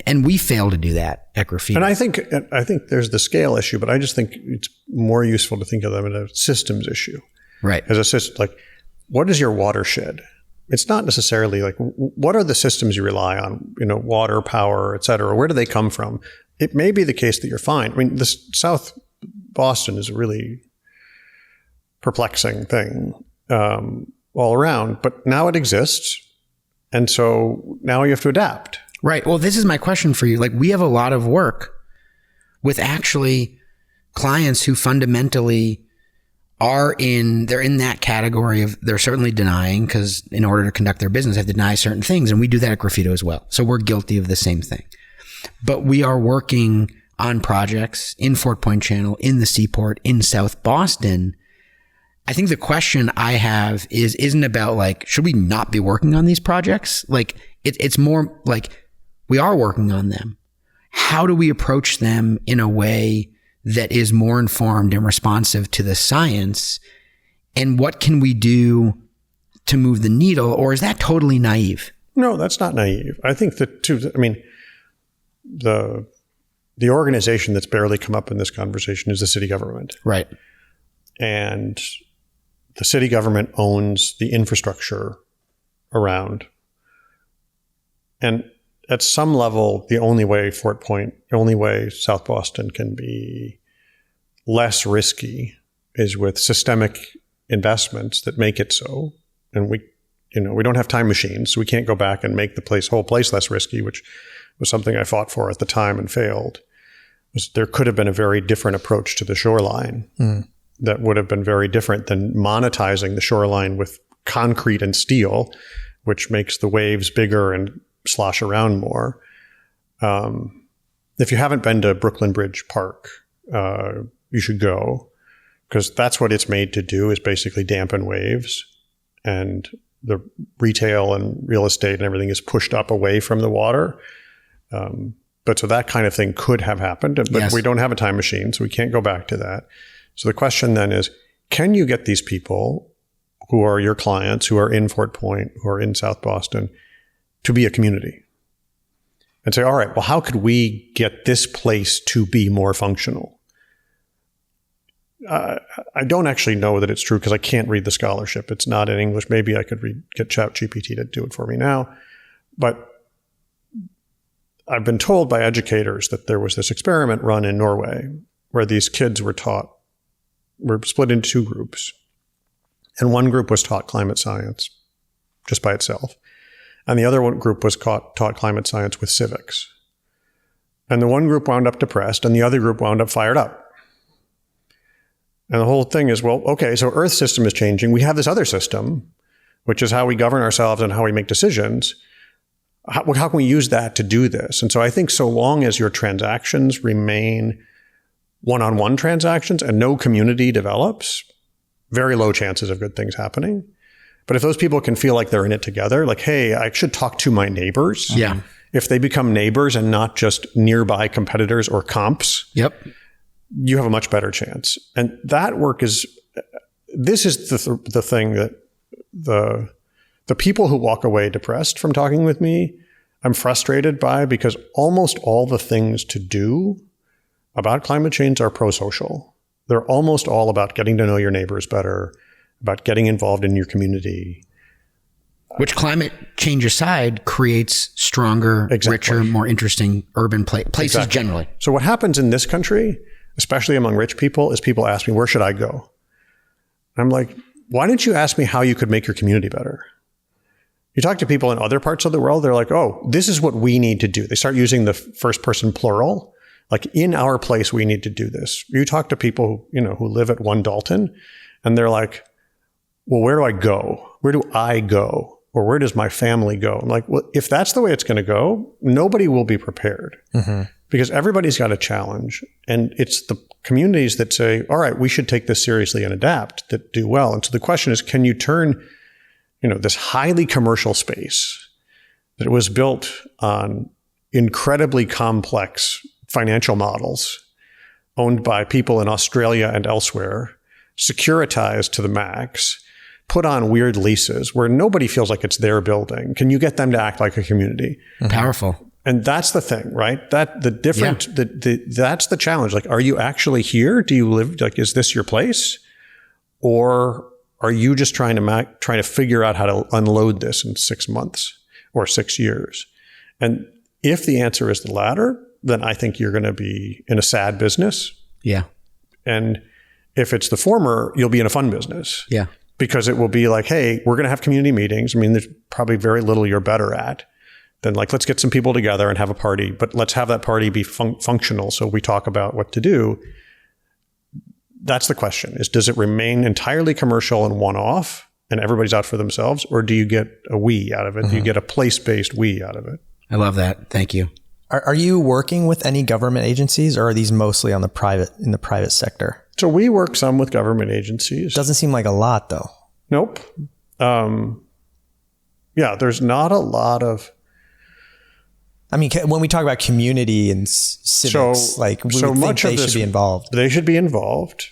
And we fail to do that at Graffito. And I think there's the scale issue, but I just think it's more useful to think of them as a systems issue. Right. As a system, like, what is your watershed? It's not necessarily like, what are the systems you rely on? Water, power, et cetera. Where do they come from? It may be the case that you're fine. I mean, this South Boston is a really perplexing thing all around, but now it exists. And so now you have to adapt. Right. Well, this is my question for you. Like, we have a lot of work with actually clients who fundamentally they're in that category of, they're certainly denying, because in order to conduct their business, they have to deny certain things. And we do that at Graffito as well. So we're guilty of the same thing. But we are working on projects in Fort Point Channel, in the Seaport, in South Boston. I think the question I have isn't about like, should we not be working on these projects? Like, it's more like, we are working on them. How do we approach them in a way that is more informed and responsive to the science? And what can we do to move the needle? Or is that totally naive? No, that's not naive. I think that the organization that's barely come up in this conversation is the city government. Right. And the city government owns the infrastructure around. And at some level, the only way South Boston can be less risky is with systemic investments that make it so. And we don't have time machines, so we can't go back and make the whole place less risky, which was something I fought for at the time and failed. There could have been a very different approach to the shoreline that would have been very different than monetizing the shoreline with concrete and steel, which makes the waves bigger and slosh around more. If you haven't been to Brooklyn Bridge Park, you should go, because that's what it's made to do, is basically dampen waves, and the retail and real estate and everything is pushed up away from the water. But so that kind of thing could have happened, but yes, we don't have a time machine, so we can't go back to that. So the question then is, can you get these people who are your clients, who are in Fort Point, who are in South Boston, to be a community? And say, all right, well, how could we get this place to be more functional? I don't actually know that it's true, because I can't read the scholarship. It's not in English. Maybe I could get ChatGPT to do it for me now. But I've been told by educators that there was this experiment run in Norway where these kids were taught were split into two groups. And one group was taught climate science just by itself. And the other group was taught climate science with civics. And the one group wound up depressed and the other group wound up fired up. And the whole thing is, well, okay, so Earth system is changing. We have this other system, which is how we govern ourselves and how we make decisions. How can we use that to do this? And so I think so long as your transactions remain one-on-one transactions and no community develops, very low chances of good things happening. But if those people can feel like they're in it together, like, hey, I should talk to my neighbors. Yeah. If they become neighbors and not just nearby competitors or comps, you have a much better chance. And that work this is the thing that the people who walk away depressed from talking with me, I'm frustrated by, because almost all the things to do about climate change are pro-social. They're almost all about getting to know your neighbors better, about getting involved in your community. Which, climate change aside, creates stronger, richer, more interesting urban places generally. So what happens in this country, especially among rich people, is people ask me, where should I go? I'm like, why didn't you ask me how you could make your community better? You talk to people in other parts of the world, they're like, oh, this is what we need to do. They start using the first person plural. Like, in our place, we need to do this. You talk to people, who live at 1 Dalton, and they're like, well, where do I go? Where do I go? Or where does my family go? I'm like, well, if that's the way it's going to go, nobody will be prepared. Because everybody's got a challenge. And it's the communities that say, all right, we should take this seriously and adapt, that do well. And so the question is, can you turn, this highly commercial space that was built on incredibly complex financial models owned by people in Australia and elsewhere, securitized to the max, put on weird leases where nobody feels like it's their building. Can you get them to act like a community? Powerful. And that's the thing, right? That's the challenge. Like, are you actually here? Do you live, like, is this your place? Or are you just trying to figure out how to unload this in 6 months or 6 years? And if the answer is the latter, then I think you're going to be in a sad business. Yeah. And if it's the former, you'll be in a fun business. Yeah. Because it will be like, hey, we're going to have community meetings. I mean, there's probably very little you're better at than, like, let's get some people together and have a party, but let's have that party be functional. So we talk about what to do. That's the question, is, does it remain entirely commercial and one-off and everybody's out for themselves? Or do you get a we out of it? Do you get a place-based we out of it? I love that. Thank you. Are you working with any government agencies, or are these mostly in the private sector? So we work some with government agencies. Doesn't seem like a lot, though. Nope. There's not a lot of. I mean, when we talk about community and civics, we would think they should be involved. They should be involved.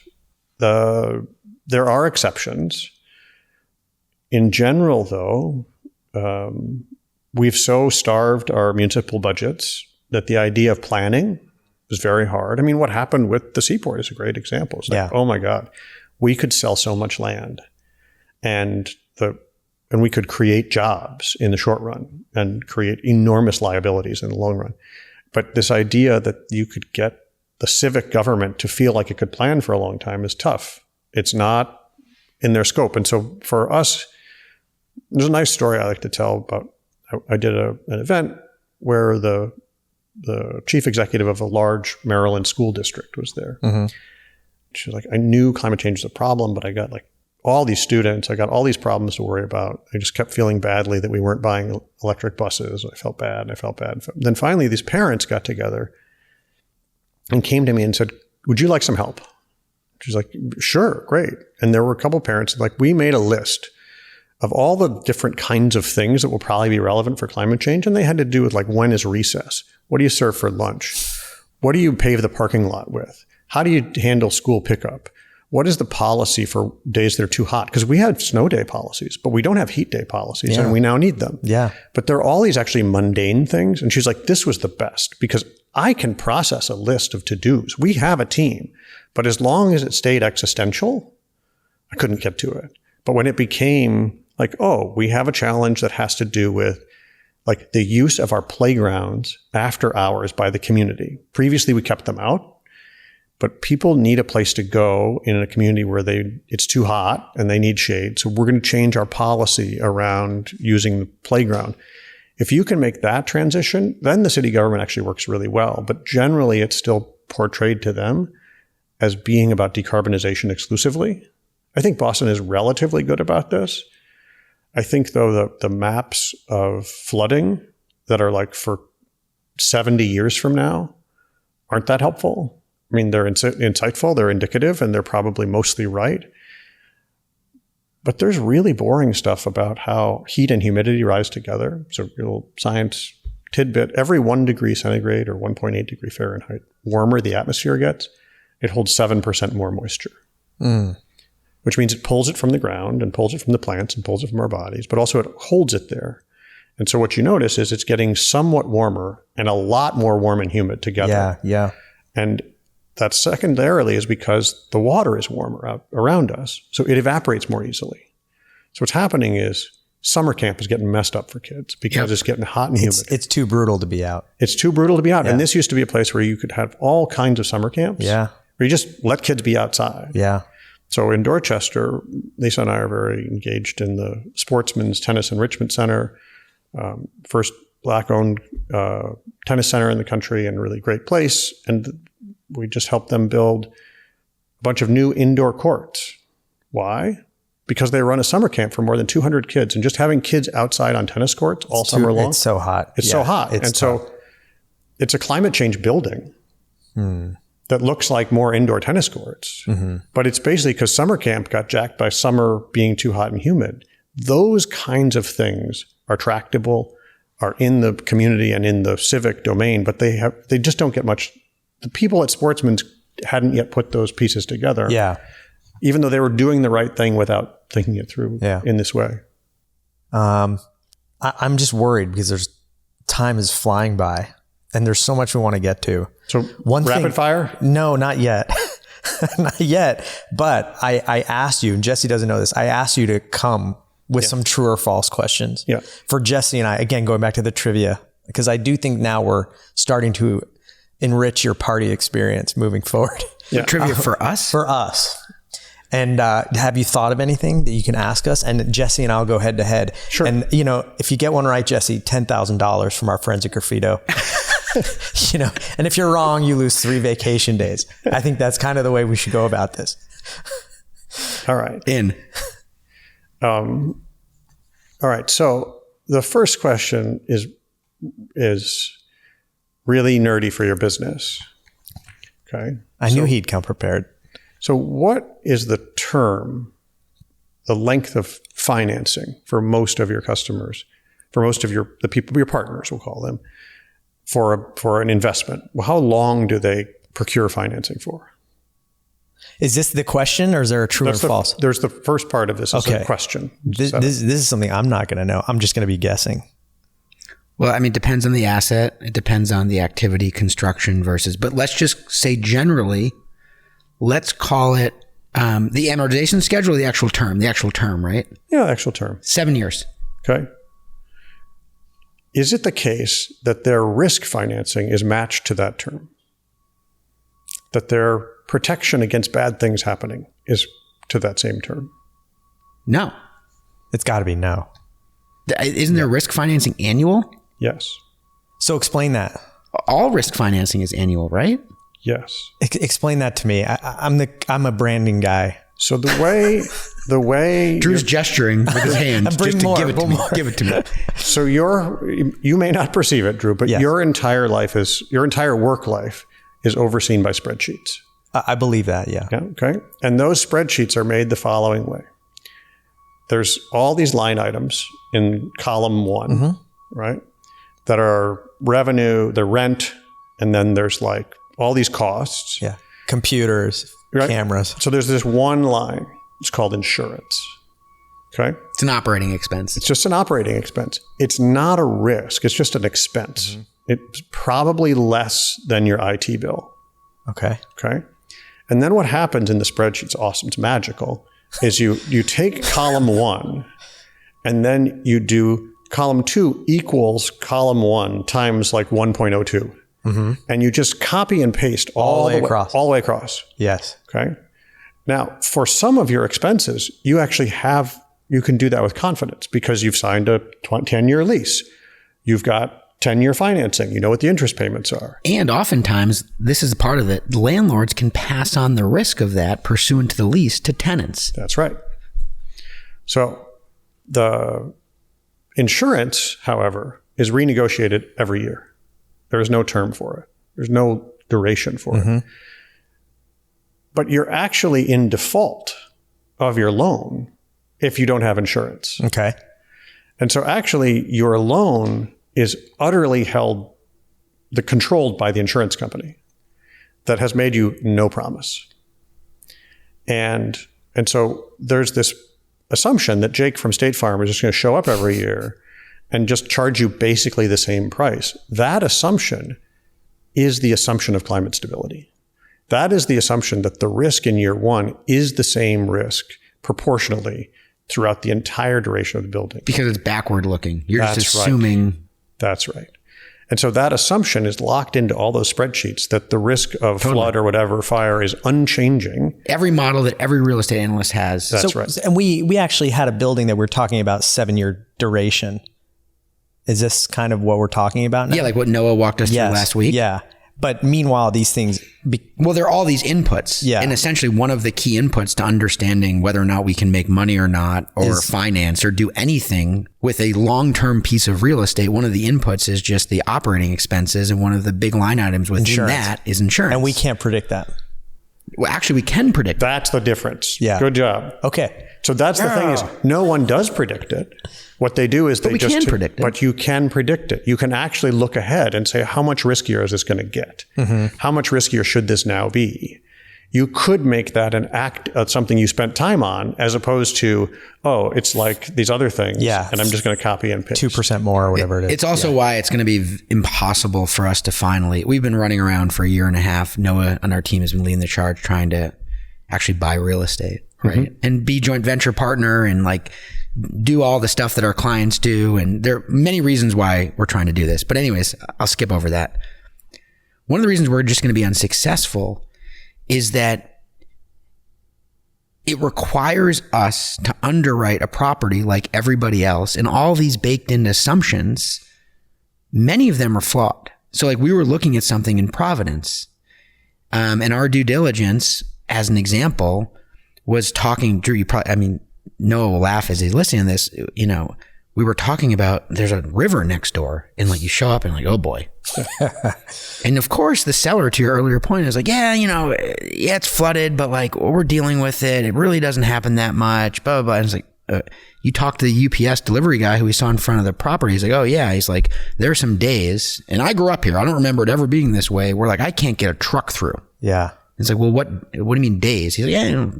There are exceptions. In general, though, we've so starved our municipal budgets that the idea of planning is very hard. I mean, what happened with the seaport is a great example. It's like, oh my God, we could sell so much land, and we could create jobs in the short run and create enormous liabilities in the long run. But this idea that you could get the civic government to feel like it could plan for a long time is tough. It's not in their scope. And so for us, there's a nice story I like to tell about. I did an event where the chief executive of a large Maryland school district was there. She was like, I knew climate change was a problem, but I got like all these students, I got all these problems to worry about. I just kept feeling badly that we weren't buying electric buses. I felt bad. Then finally, these parents got together and came to me and said, would you like some help? She's like, sure, great. And there were a couple of parents, like, we made a list of all the different kinds of things that will probably be relevant for climate change. And they had to do with, like, when is recess? What do you serve for lunch? What do you pave the parking lot with? How do you handle school pickup? What is the policy for days that are too hot? Because we have snow day policies, but we don't have heat day policies, and we now need them. Yeah. But there are all these actually mundane things. And she's like, this was the best because I can process a list of to-dos. We have a team, but as long as it stayed existential, I couldn't get to it. But when it became like, oh, we have a challenge that has to do with like the use of our playgrounds after hours by the community. Previously, we kept them out. but people need a place to go in a community where it's too hot and they need shade. So we're going to change our policy around using the playground. If you can make that transition, then the city government actually works really well. But generally, it's still portrayed to them as being about decarbonization exclusively. I think Boston is relatively good about this. I think, though, the maps of flooding that are like for 70 years from now aren't that helpful. I mean, they're insightful, they're indicative, and they're probably mostly right. But there's really boring stuff about how heat and humidity rise together. So a little science tidbit, every 1 degree centigrade or 1.8 degree Fahrenheit warmer the atmosphere gets, it holds 7% more moisture. Which means it pulls it from the ground and pulls it from the plants and pulls it from our bodies, but also it holds it there. And so what you notice is it's getting somewhat warmer and a lot more warm and humid together. Yeah. And that secondarily is because the water is warmer out around us, so it evaporates more easily. So what's happening is summer camp is getting messed up for kids because it's getting hot and humid. It's too brutal to be out. It's too brutal to be out. Yeah. And this used to be a place where you could have all kinds of summer camps. Yeah. Where you just let kids be outside. Yeah. So in Dorchester, Lisa and I are very engaged in the Sportsman's Tennis Enrichment Center, first Black-owned tennis center in the country, and really great place. And we just helped them build a bunch of new indoor courts. Why? Because they run a summer camp for more than 200 kids, and just having kids outside on tennis courts all summer long. It's so hot. It's so hot. So it's a climate change building that looks like more indoor tennis courts. But it's basically because summer camp got jacked by summer being too hot and humid. Those kinds of things are tractable, are in the community and in the civic domain, but they just don't get much. The people at Sportsman's hadn't yet put those pieces together. Yeah. Even though they were doing the right thing without thinking it through in this way. I'm just worried because time is flying by and there's so much we want to get to. So rapid fire? No, not yet. Not yet. But I asked you, and Jesse doesn't know this, I asked you to come with some true or false questions. Yeah. For Jesse and I, again, going back to the trivia, because I do think now we're starting to enrich your party experience moving forward. Yeah. Trivia for us? For us. And have you thought of anything that you can ask us? And Jesse and I'll go head to head. Sure. And, if you get one right, Jesse, $10,000 from our friends at Graffito. And if you're wrong, you lose 3 vacation days. I think that's kind of the way we should go about this. All right. All right. So the first question is really nerdy for your business. Okay. I knew he'd come prepared. So what is the length of financing for most of your customers, for most of the people, your partners, we'll call them, for an investment? Well, how long do they procure financing for? Is this the question, or is there a true or false? There's the first part of this is a question. This is something I'm not going to know. I'm just going to be guessing. Well, I mean, it depends on the asset. It depends on the activity, construction but let's just say generally, let's call it the amortization schedule or the actual term, right? Yeah, actual term. 7 years. Okay. Is it the case that their risk financing is matched to that term? That their protection against bad things happening is to that same term? No. It's got to be no. Isn't there risk financing annual? Yes. So explain that. All risk financing is annual, right? Yes. Explain that to me. I'm a branding guy. So the way Drew's gesturing with his hand just to give it to me. Give it to me. So you may not perceive it, Drew, but your entire work life is overseen by spreadsheets. I believe that, yeah. Okay. And those spreadsheets are made the following way. There's all these line items in column 1, right? That are revenue, the rent, and then there's like all these costs. Yeah. Computers, right? Cameras. So there's this one line. It's called insurance. Okay. It's an operating expense. It's just an operating expense. It's not a risk. It's just an expense. It's probably less than your IT bill. Okay. Okay. And then what happens in the spreadsheet's awesome. It's magical. Is you take column 1 and then you do column 2 equals column 1 times like 1.02. and you just copy and paste all the way across. Yes. Okay. Now, for some of your expenses, you can do that with confidence because you've signed a 10-year lease. You've got 10-year financing. You know what the interest payments are. And oftentimes, this is part of it. Landlords can pass on the risk of that pursuant to the lease to tenants. That's right. So the insurance, however, is renegotiated every year. There is no term for it. There's no duration for it. But you're actually in default of your loan if you don't have insurance. Okay. And so actually your loan is utterly controlled by the insurance company that has made you no promise. And so there's this assumption that Jake from State Farm is just going to show up every year and just charge you basically the same price. That assumption is the assumption of climate stability. That is the assumption that the risk in year one is the same risk proportionally throughout the entire duration of the building. Because it's backward looking. You're just assuming. Right. That's right. And so that assumption is locked into all those spreadsheets that the risk of flood or whatever, fire is unchanging. Every model that every real estate analyst has. That's right. And we actually had a building that we're talking about 7-year duration. Is this kind of what we're talking about now? Yeah, like what Noah walked us through last week. Yeah. But meanwhile, these things... Well, there are all these inputs. Yeah. And essentially one of the key inputs to understanding whether or not we can make money or not, or finance or do anything with a long-term piece of real estate, one of the inputs is just the operating expenses. And one of the big line items within that is insurance. And we can't predict that. Well, actually, we can predict That's the difference. Yeah. Good job. Okay. So that's the thing is no one does predict it. What they do is we can predict it. But you can predict it. You can actually look ahead and say, how much riskier is this going to get? How much riskier should this now be? You could make that an act of something you spent time on, as opposed to, oh, it's like these other things. Yeah. And I'm just going to copy and paste. 2% more or whatever it is. It's also why it's going to be impossible for us to we've been running around for a year and a half. Noah on our team has been leading the charge trying to actually buy real estate, right? And be joint venture partner and like do all the stuff that our clients do. And there are many reasons why we're trying to do this. But anyways, I'll skip over that. One of the reasons we're just going to be unsuccessful is that it requires us to underwrite a property like everybody else. And all these baked in assumptions, many of them are flawed. So like we were looking at something in Providence, and our due diligence, as an example, was talking, Drew, Noah will laugh as he's listening to this, we were talking about there's a river next door and like you show up and like, oh boy. And of course the seller, to your earlier point, is like, it's flooded, but like we're dealing with it. It really doesn't happen that much, blah, blah, blah. And it's like, you talk to the UPS delivery guy who we saw in front of the property. He's like, oh yeah. He's like, there's some days, and I grew up here. I don't remember it ever being this way. We're like, I can't get a truck through. Yeah. It's like, well, what do you mean days? He's like,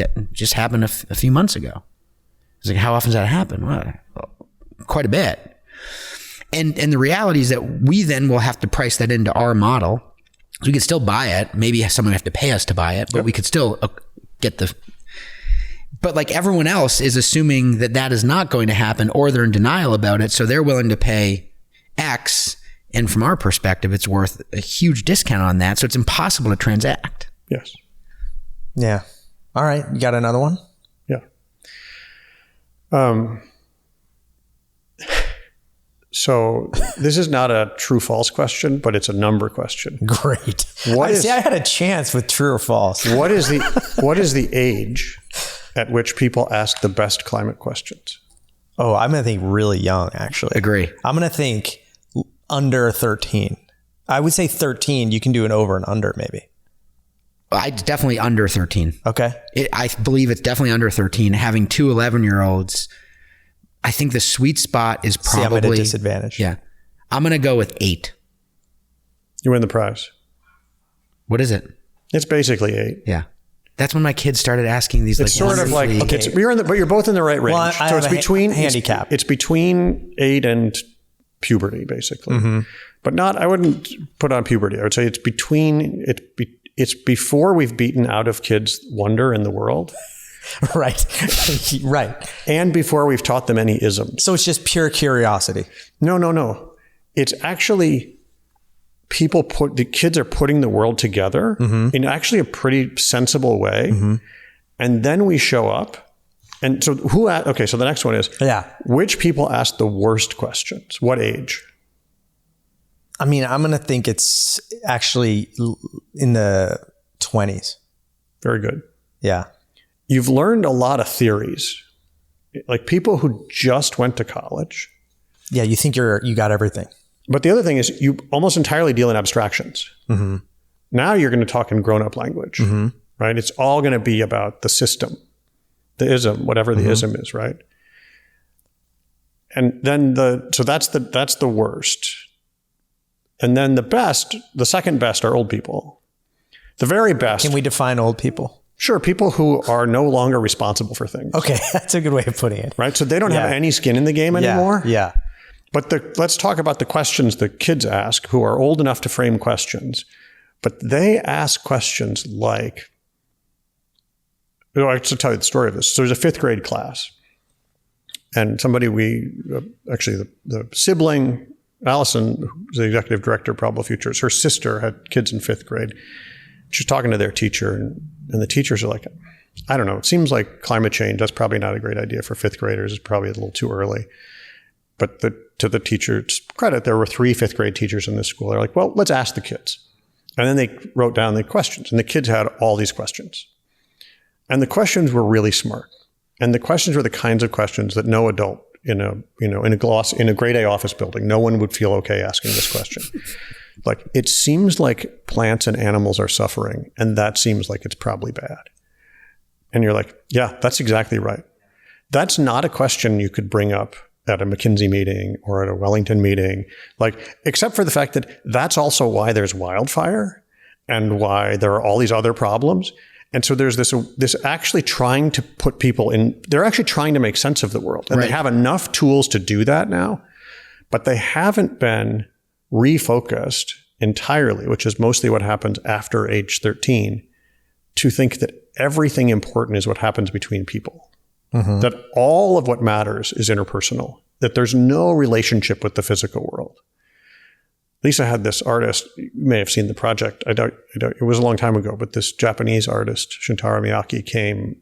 it just happened a few months ago. He's like, how often does that happen? Well, quite a bit. And the reality is that we then will have to price that into our model. So we could still buy it. Maybe someone would have to pay us to buy it, but we could still get but like everyone else is assuming that is not going to happen, or they're in denial about it. So they're willing to pay X. And from our perspective, it's worth a huge discount on that. So it's impossible to transact. Yes. Yeah. All right. You got another one? Yeah. So this is not a true false question, but it's a number question. Great. I had a chance with true or false. What is the age at which people ask the best climate questions? Oh, I'm going to think really young, actually. Agree. I'm going to think under 13. I would say 13. You can do an over and under maybe. Definitely under 13. Okay. I believe it's definitely under 13. Having two 11-year-olds, I think the sweet spot is probably... I'm at a disadvantage. Yeah. I'm going to go with 8. You win the prize. What is it? It's basically 8. Yeah. That's when my kids started asking these. It's sort of like, but you're both in the right range. Well, so it's between handicap. It's between 8 and puberty, basically. Mm-hmm. But I wouldn't put on puberty. I would say it's between, it's before we've beaten out of kids wonder in the world. Right. Right. And before we've taught them any isms. So it's just pure curiosity. No. It's actually the kids are putting the world together in actually a pretty sensible way. And then we show up. And so so the next one is, which people ask the worst questions? What age? I mean, I'm going to think it's actually in the 20s. Very good. Yeah. You've learned a lot of theories. Like people who just went to college. Yeah, you think you got everything. But the other thing is you almost entirely deal in abstractions. Now you're going to talk in grown-up language, right? It's all going to be about the system, the ism, whatever the ism is, right? And then so that's the worst. And then the second best are old people. The very best. Can we define old people? Sure, people who are no longer responsible for things. Okay, that's a good way of putting it. Right? So they don't have any skin in the game anymore. Yeah. But let's talk about the questions the kids ask who are old enough to frame questions. But they ask questions like, I have to tell you the story of this. So there's a 5th grade class. And somebody the sibling, Allison, who's the executive director of Probable Futures, her sister had kids in 5th grade. She's talking to their teacher, and the teachers are like, I don't know, it seems like climate change, that's probably not a great idea for 5th graders. It's probably a little too early. But to the teacher's credit, there were 3 5th grade teachers in this school. They're like, well, let's ask the kids. And then they wrote down the questions, and the kids had all these questions. And the questions were really smart. And the questions were the kinds of questions that no adult in a grade A office building, no one would feel okay asking this question. Like, it seems like plants and animals are suffering, and that seems like it's probably bad. And you're like, yeah, that's exactly right. That's not a question you could bring up at a McKinsey meeting or at a Wellington meeting, like, except for the fact that that's also why there's wildfire and why there are all these other problems. And so there's this actually trying to put people in, they're actually trying to make sense of the world. And They have enough tools to do that now, but they haven't been refocused entirely, which is mostly what happens after age 13, to think that everything important is what happens between people. That all of what matters is interpersonal, that there's no relationship with the physical world. Lisa had this artist, you may have seen the project, I doubt, it was a long time ago, but this Japanese artist, Shintaro Miyake, came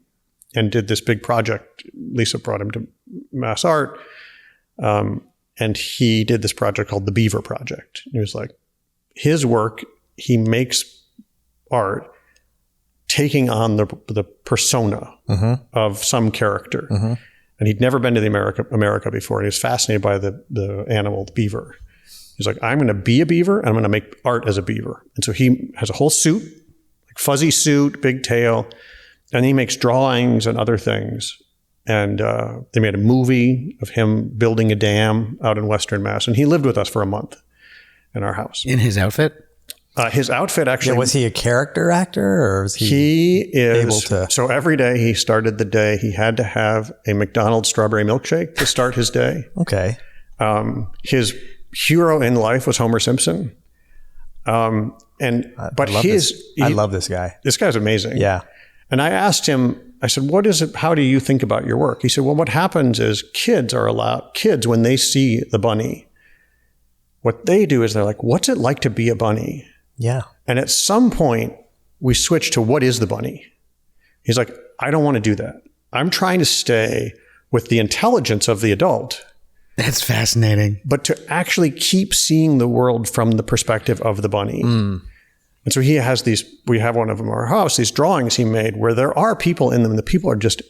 and did this big project. Lisa brought him to Mass Art, and he did this project called the Beaver Project. He was like, his work, he makes art taking on the persona of some character. And he'd never been to America before, and he was fascinated by the animal, the beaver. He's like, I'm going to be a beaver, and I'm going to make art as a beaver. And so he has a whole suit, like fuzzy suit, big tail, and he makes drawings and other things. And they made a movie of him building a dam out in Western Mass, and he lived with us for a month in our house. In his outfit? His outfit actually... Yeah, was he a character actor, or was he able to... So every day he started the day, he had to have a McDonald's strawberry milkshake to start his day. Okay. His hero in life was Homer Simpson. I love this guy. This guy's amazing. Yeah. And I asked him, I said, what is it? How do you think about your work? He said, well, what happens is kids, when they see the bunny, what they do is they're like, what's it like to be a bunny? Yeah. And at some point we switch to, what is the bunny? He's like, I don't want to do that. I'm trying to stay with the intelligence of the adult. That's fascinating. But to actually keep seeing the world from the perspective of the bunny. And so he has we have one of them in our house, these drawings he made where there are people in them, and the people are just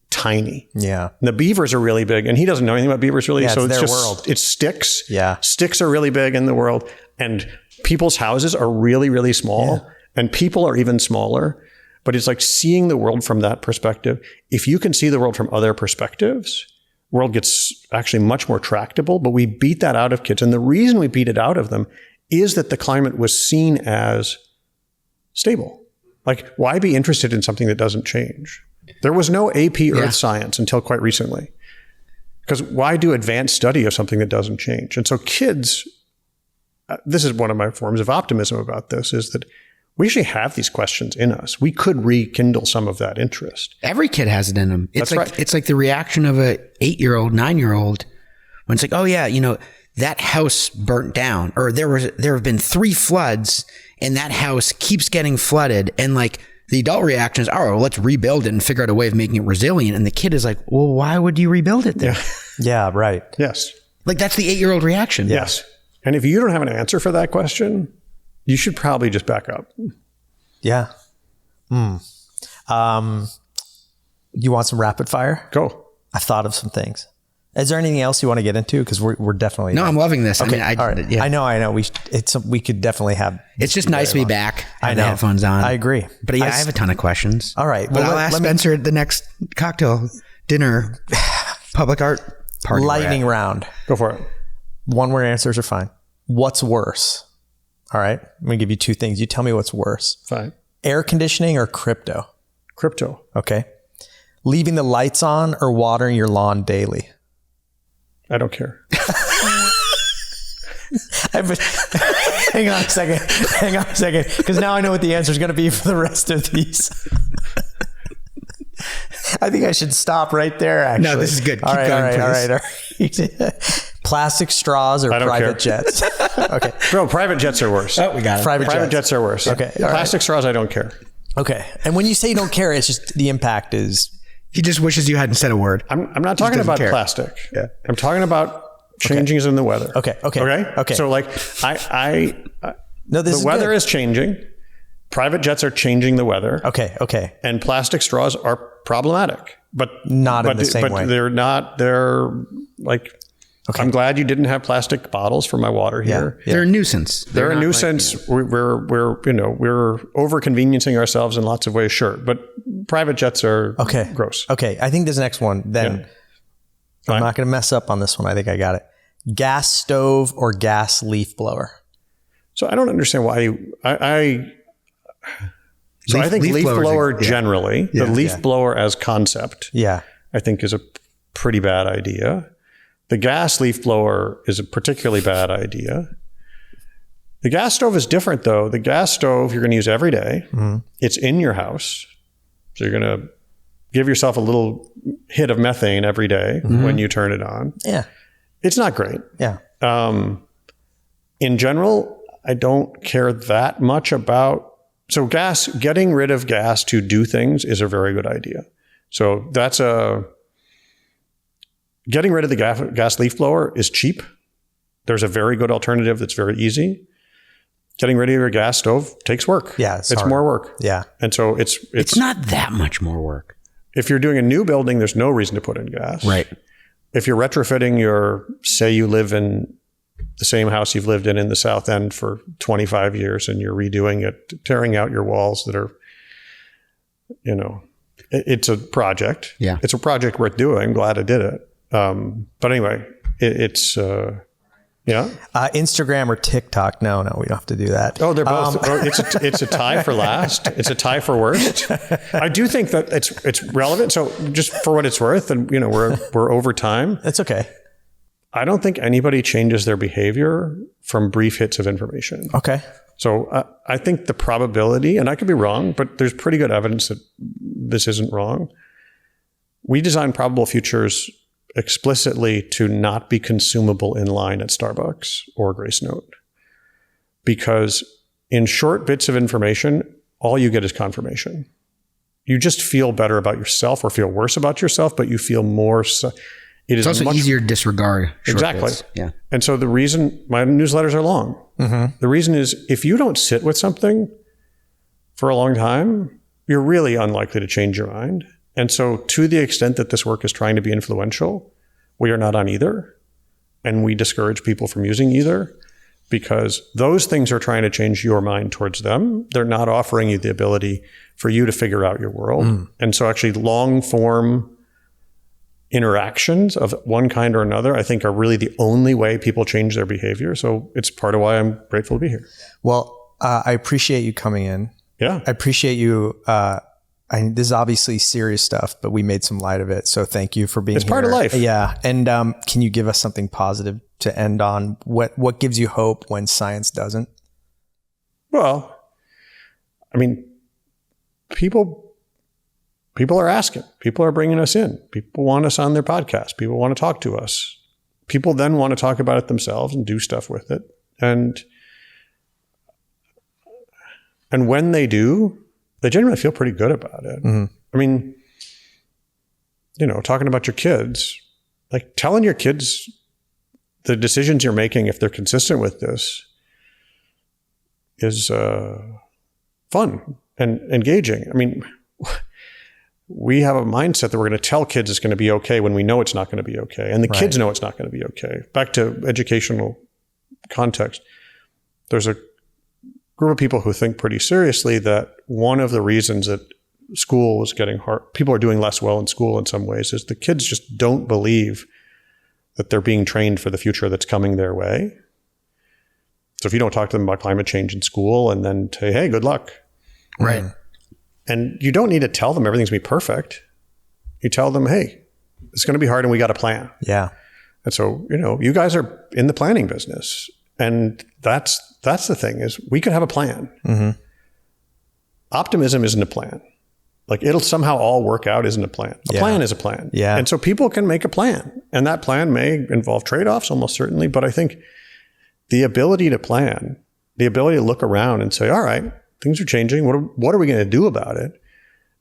tiny. Yeah. And the beavers are really big, and he doesn't know anything about beavers really. Yeah, so it's it's their just, world. It's sticks. Yeah. Sticks are really big in the world, and people's houses are really, really small, and people are even smaller. But it's like seeing the world from that perspective. If you can see the world from other perspectives, the world gets actually much more tractable, but we beat that out of kids. And the reason we beat it out of them is that the climate was seen as stable. Like, why be interested in something that doesn't change? There was no AP Earth science until quite recently. Because why do advanced study of something that doesn't change? And so kids, this is one of my forms of optimism about this, is that we actually have these questions in us. We could rekindle some of that interest. Every kid has it in them. That's right. It's like the reaction of a 8-year-old, 9-year-old when it's like, oh yeah, that house burnt down, or there have been 3 floods and that house keeps getting flooded, and like the adult reaction is, oh, well, let's rebuild it and figure out a way of making it resilient. And the kid is like, well, why would you rebuild it then? Yeah, right. Yes. Like that's the 8-year-old reaction. Yes. And if you don't have an answer for that question, you should probably just back up. Yeah. You want some rapid fire? Go. I thought of some things. Is there anything else you want to get into? Because we're definitely... No, I'm loving this. Okay. I mean, all right. Yeah. I know. We could definitely have... It's just nice to be back. I know. The headphones on. I agree. But yeah, I have a ton of questions. All right. But I'll ask Spencer at the next cocktail dinner public art party. Lightning round. Go for it. One word answers are fine. What's worse? All right. I'm going to give you 2 things. You tell me what's worse. Fine. Air conditioning or crypto? Crypto. Okay. Leaving the lights on or watering your lawn daily? I don't care. Hang on a second. Because now I know what the answer is going to be for the rest of these. I think I should stop right there, actually. No, this is good. Keep going, please. Plastic straws or private jets? Okay. Bro, private jets are worse. Oh, we got it. Private jets are worse. Okay. Plastic straws, I don't care. Okay. And when you say you don't care, it's just the impact is... He just wishes you hadn't said a word. I'm not talking about plastic. Yeah. I'm talking about changes in the weather. Okay. So like the weather is changing. Private jets are changing the weather. Okay. And plastic straws are problematic, but not in the same way. They're like, okay. I'm glad you didn't have plastic bottles for my water here. Yeah. They're a nuisance. They're a nuisance. Like, we're over conveniencing ourselves in lots of ways. Sure. But private jets are gross. Okay. I think this next one then I'm not going to mess up on this one. I think I got it. Gas stove or gas leaf blower? So I don't understand why I think leaf blower generally, the leaf blower as concept, I think is a pretty bad idea. The gas leaf blower is a particularly bad idea. The gas stove is different though. The gas stove you're going to use every day. Mm-hmm. It's in your house. So you're going to give yourself a little hit of methane every day when you turn it on. Yeah. It's not great. Yeah. In general, I don't care that much about... So getting rid of gas to do things is a very good idea. So getting rid of the gas leaf blower is cheap. There's a very good alternative that's very easy. Getting rid of your gas stove takes work. Yeah, it's more work. Yeah. And so it's not that much more work. If you're doing a new building, there's no reason to put in gas. Right. If you're retrofitting say you live in the same house you've lived in the South End for 25 years and you're redoing it, tearing out your walls that are, it's a project. Yeah. It's a project worth doing. I'm glad I did it. But anyway, it's Instagram or TikTok. No, we don't have to do that. Oh, they're both. It's a tie for last. It's a tie for worst. I do think that it's relevant. So just for what it's worth, and we're over time. It's okay. I don't think anybody changes their behavior from brief hits of information. Okay. So I think the probability, and I could be wrong, but there's pretty good evidence that this isn't wrong. We designed Probable Futures explicitly to not be consumable in line at Starbucks or Grace Note. Because in short bits of information, all you get is confirmation. You just feel better about yourself or feel worse about yourself, but you feel more... It's also easier to disregard. Exactly. Bits. Yeah. And so the reason my newsletters are long, the reason is if you don't sit with something for a long time, you're really unlikely to change your mind. And so to the extent that this work is trying to be influential, we are not on either. And we discourage people from using either because those things are trying to change your mind towards them. They're not offering you the ability for you to figure out your world. And so actually long form interactions of one kind or another, I think are really the only way people change their behavior. So it's part of why I'm grateful to be here. Well, I appreciate you coming in. Yeah. I appreciate you. This is obviously serious stuff, but we made some light of it. So thank you for being here. It's part of life. Yeah. And can you give us something positive to end on? What gives you hope when science doesn't? Well, I mean, people are asking. People are bringing us in. People want us on their podcast. People want to talk to us. people then want to talk about it themselves and do stuff with it. And when they do, they generally feel pretty good about it. Mm-hmm. I mean, talking about your kids, like telling your kids the decisions you're making, if they're consistent with this, is fun and engaging. I mean, we have a mindset that we're going to tell kids it's going to be okay when we know it's not going to be okay. And the kids know it's not going to be okay. Back to educational context, there's a group of people who think pretty seriously that one of the reasons that school is getting hard, people are doing less well in school in some ways, is the kids just don't believe that they're being trained for the future that's coming their way. So if you don't talk to them about climate change in school and then say, hey, good luck. Right. And you don't need to tell them everything's going to be perfect. You tell them, hey, it's going to be hard and we got a plan. Yeah. And so, you guys are in the planning business. And that's the thing, is we could have a plan. Mm-hmm. Optimism isn't a plan. Like it'll somehow all work out isn't a plan. A plan is a plan. Yeah. And so people can make a plan. And that plan may involve trade-offs almost certainly. But I think the ability to plan, the ability to look around and say, all right, things are changing. What are we going to do about it?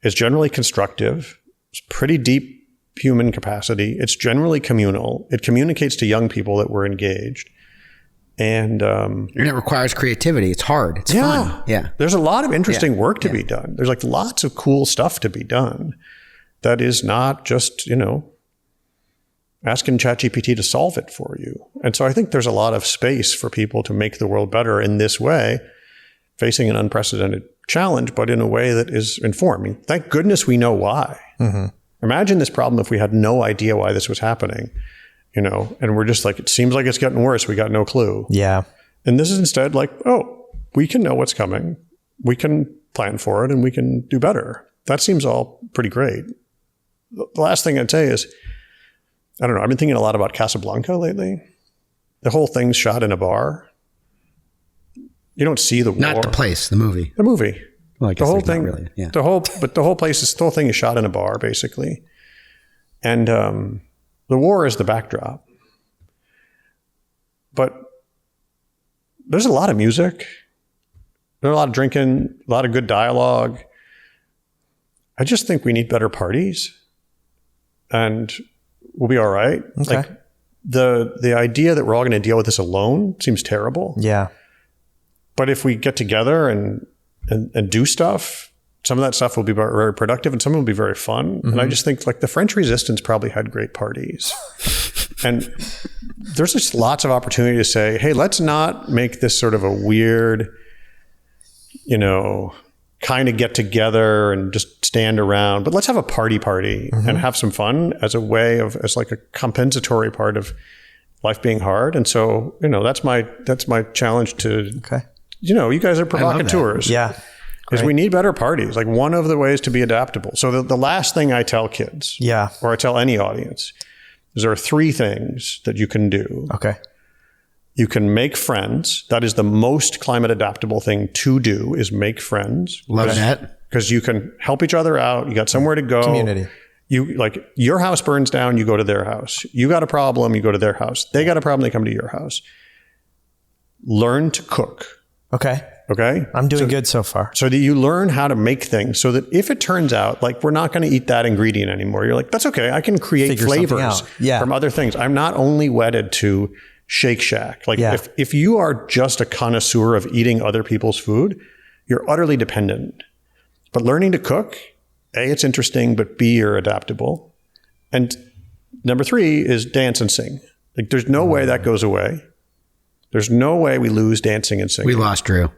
Is generally constructive. It's pretty deep human capacity. It's generally communal. It communicates to young people that we're engaged. And it requires creativity. It's hard. It's fun. Yeah. There's a lot of interesting work to be done. There's like lots of cool stuff to be done that is not just, asking ChatGPT to solve it for you. And so I think there's a lot of space for people to make the world better in this way, facing an unprecedented challenge, but in a way that is informed. I mean, thank goodness we know why. Mm-hmm. Imagine this problem if we had no idea why this was happening. And we're just like, it seems like it's getting worse. We got no clue. Yeah. And this is instead like, oh, we can know what's coming. We can plan for it and we can do better. That seems all pretty great. The last thing I'd say is, I don't know, I've been thinking a lot about Casablanca lately. The whole thing's shot in a bar. You don't see the war. Not the place, the movie. The movie. Well, I guess the whole thing, really. Yeah. the whole thing is shot in a bar, basically. And the war is the backdrop. But there's a lot of music. There's a lot of drinking, a lot of good dialogue. I just think we need better parties. And we'll be all right. Okay. Like the idea that we're all going to deal with this alone seems terrible. Yeah. But if we get together and do stuff, some of that stuff will be very productive and some will be very fun. Mm-hmm. And I just think like the French Resistance probably had great parties. And there's just lots of opportunity to say, hey, let's not make this sort of a weird, kind of get together and just stand around, but let's have a party mm-hmm. and have some fun as like a compensatory part of life being hard. And so, that's my challenge to, you guys are provocateurs. Yeah. Because we need better parties. Like one of the ways to be adaptable. So the last thing I tell kids or I tell any audience is there are 3 things that you can do. Okay. You can make friends. That is the most climate adaptable thing to do, is make friends. Love that. Because you can help each other out. You got somewhere to go. Community. You like your house burns down, you go to their house. You got a problem, you go to their house. They got a problem, they come to your house. Learn to cook. Okay. Okay. I'm doing good so far. So that you learn how to make things so that if it turns out like we're not going to eat that ingredient anymore, you're like, that's okay. I can create flavors from other things. I'm not only wedded to Shake Shack. Like if you are just a connoisseur of eating other people's food, you're utterly dependent. But learning to cook, A, it's interesting, but B, you're adaptable. And number 3 is dance and sing. Like there's no way that goes away. There's no way we lose dancing and singing. We lost Drew.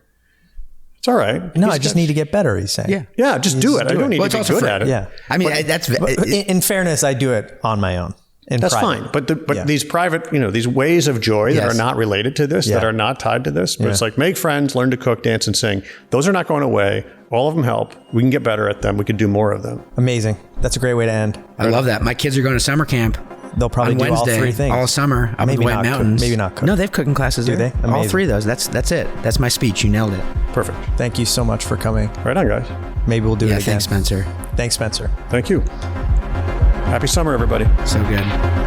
It's all right. No, I just need to get better, he's saying. Yeah, just do it. I don't need to be good at it. Yeah. I mean, in fairness, I do it on my own. That's fine. But these private, these ways of joy that are not related to this, that are not tied to this, but it's like make friends, learn to cook, dance, and sing. Those are not going away. All of them help. We can get better at them. We could do more of them. Amazing. That's a great way to end. I love that. My kids are going to summer camp. They'll probably on do Wednesday, all 3 things. all summer up in the White Mountains. Maybe not cook. No, they have cooking classes. Do they? Amazing. All 3 of those. That's it. That's my speech. You nailed it. Perfect. Thank you so much for coming. Right on, guys. Maybe we'll do it again. Thanks, Spencer. Thanks, Spencer. Thank you. Happy summer, everybody. So good.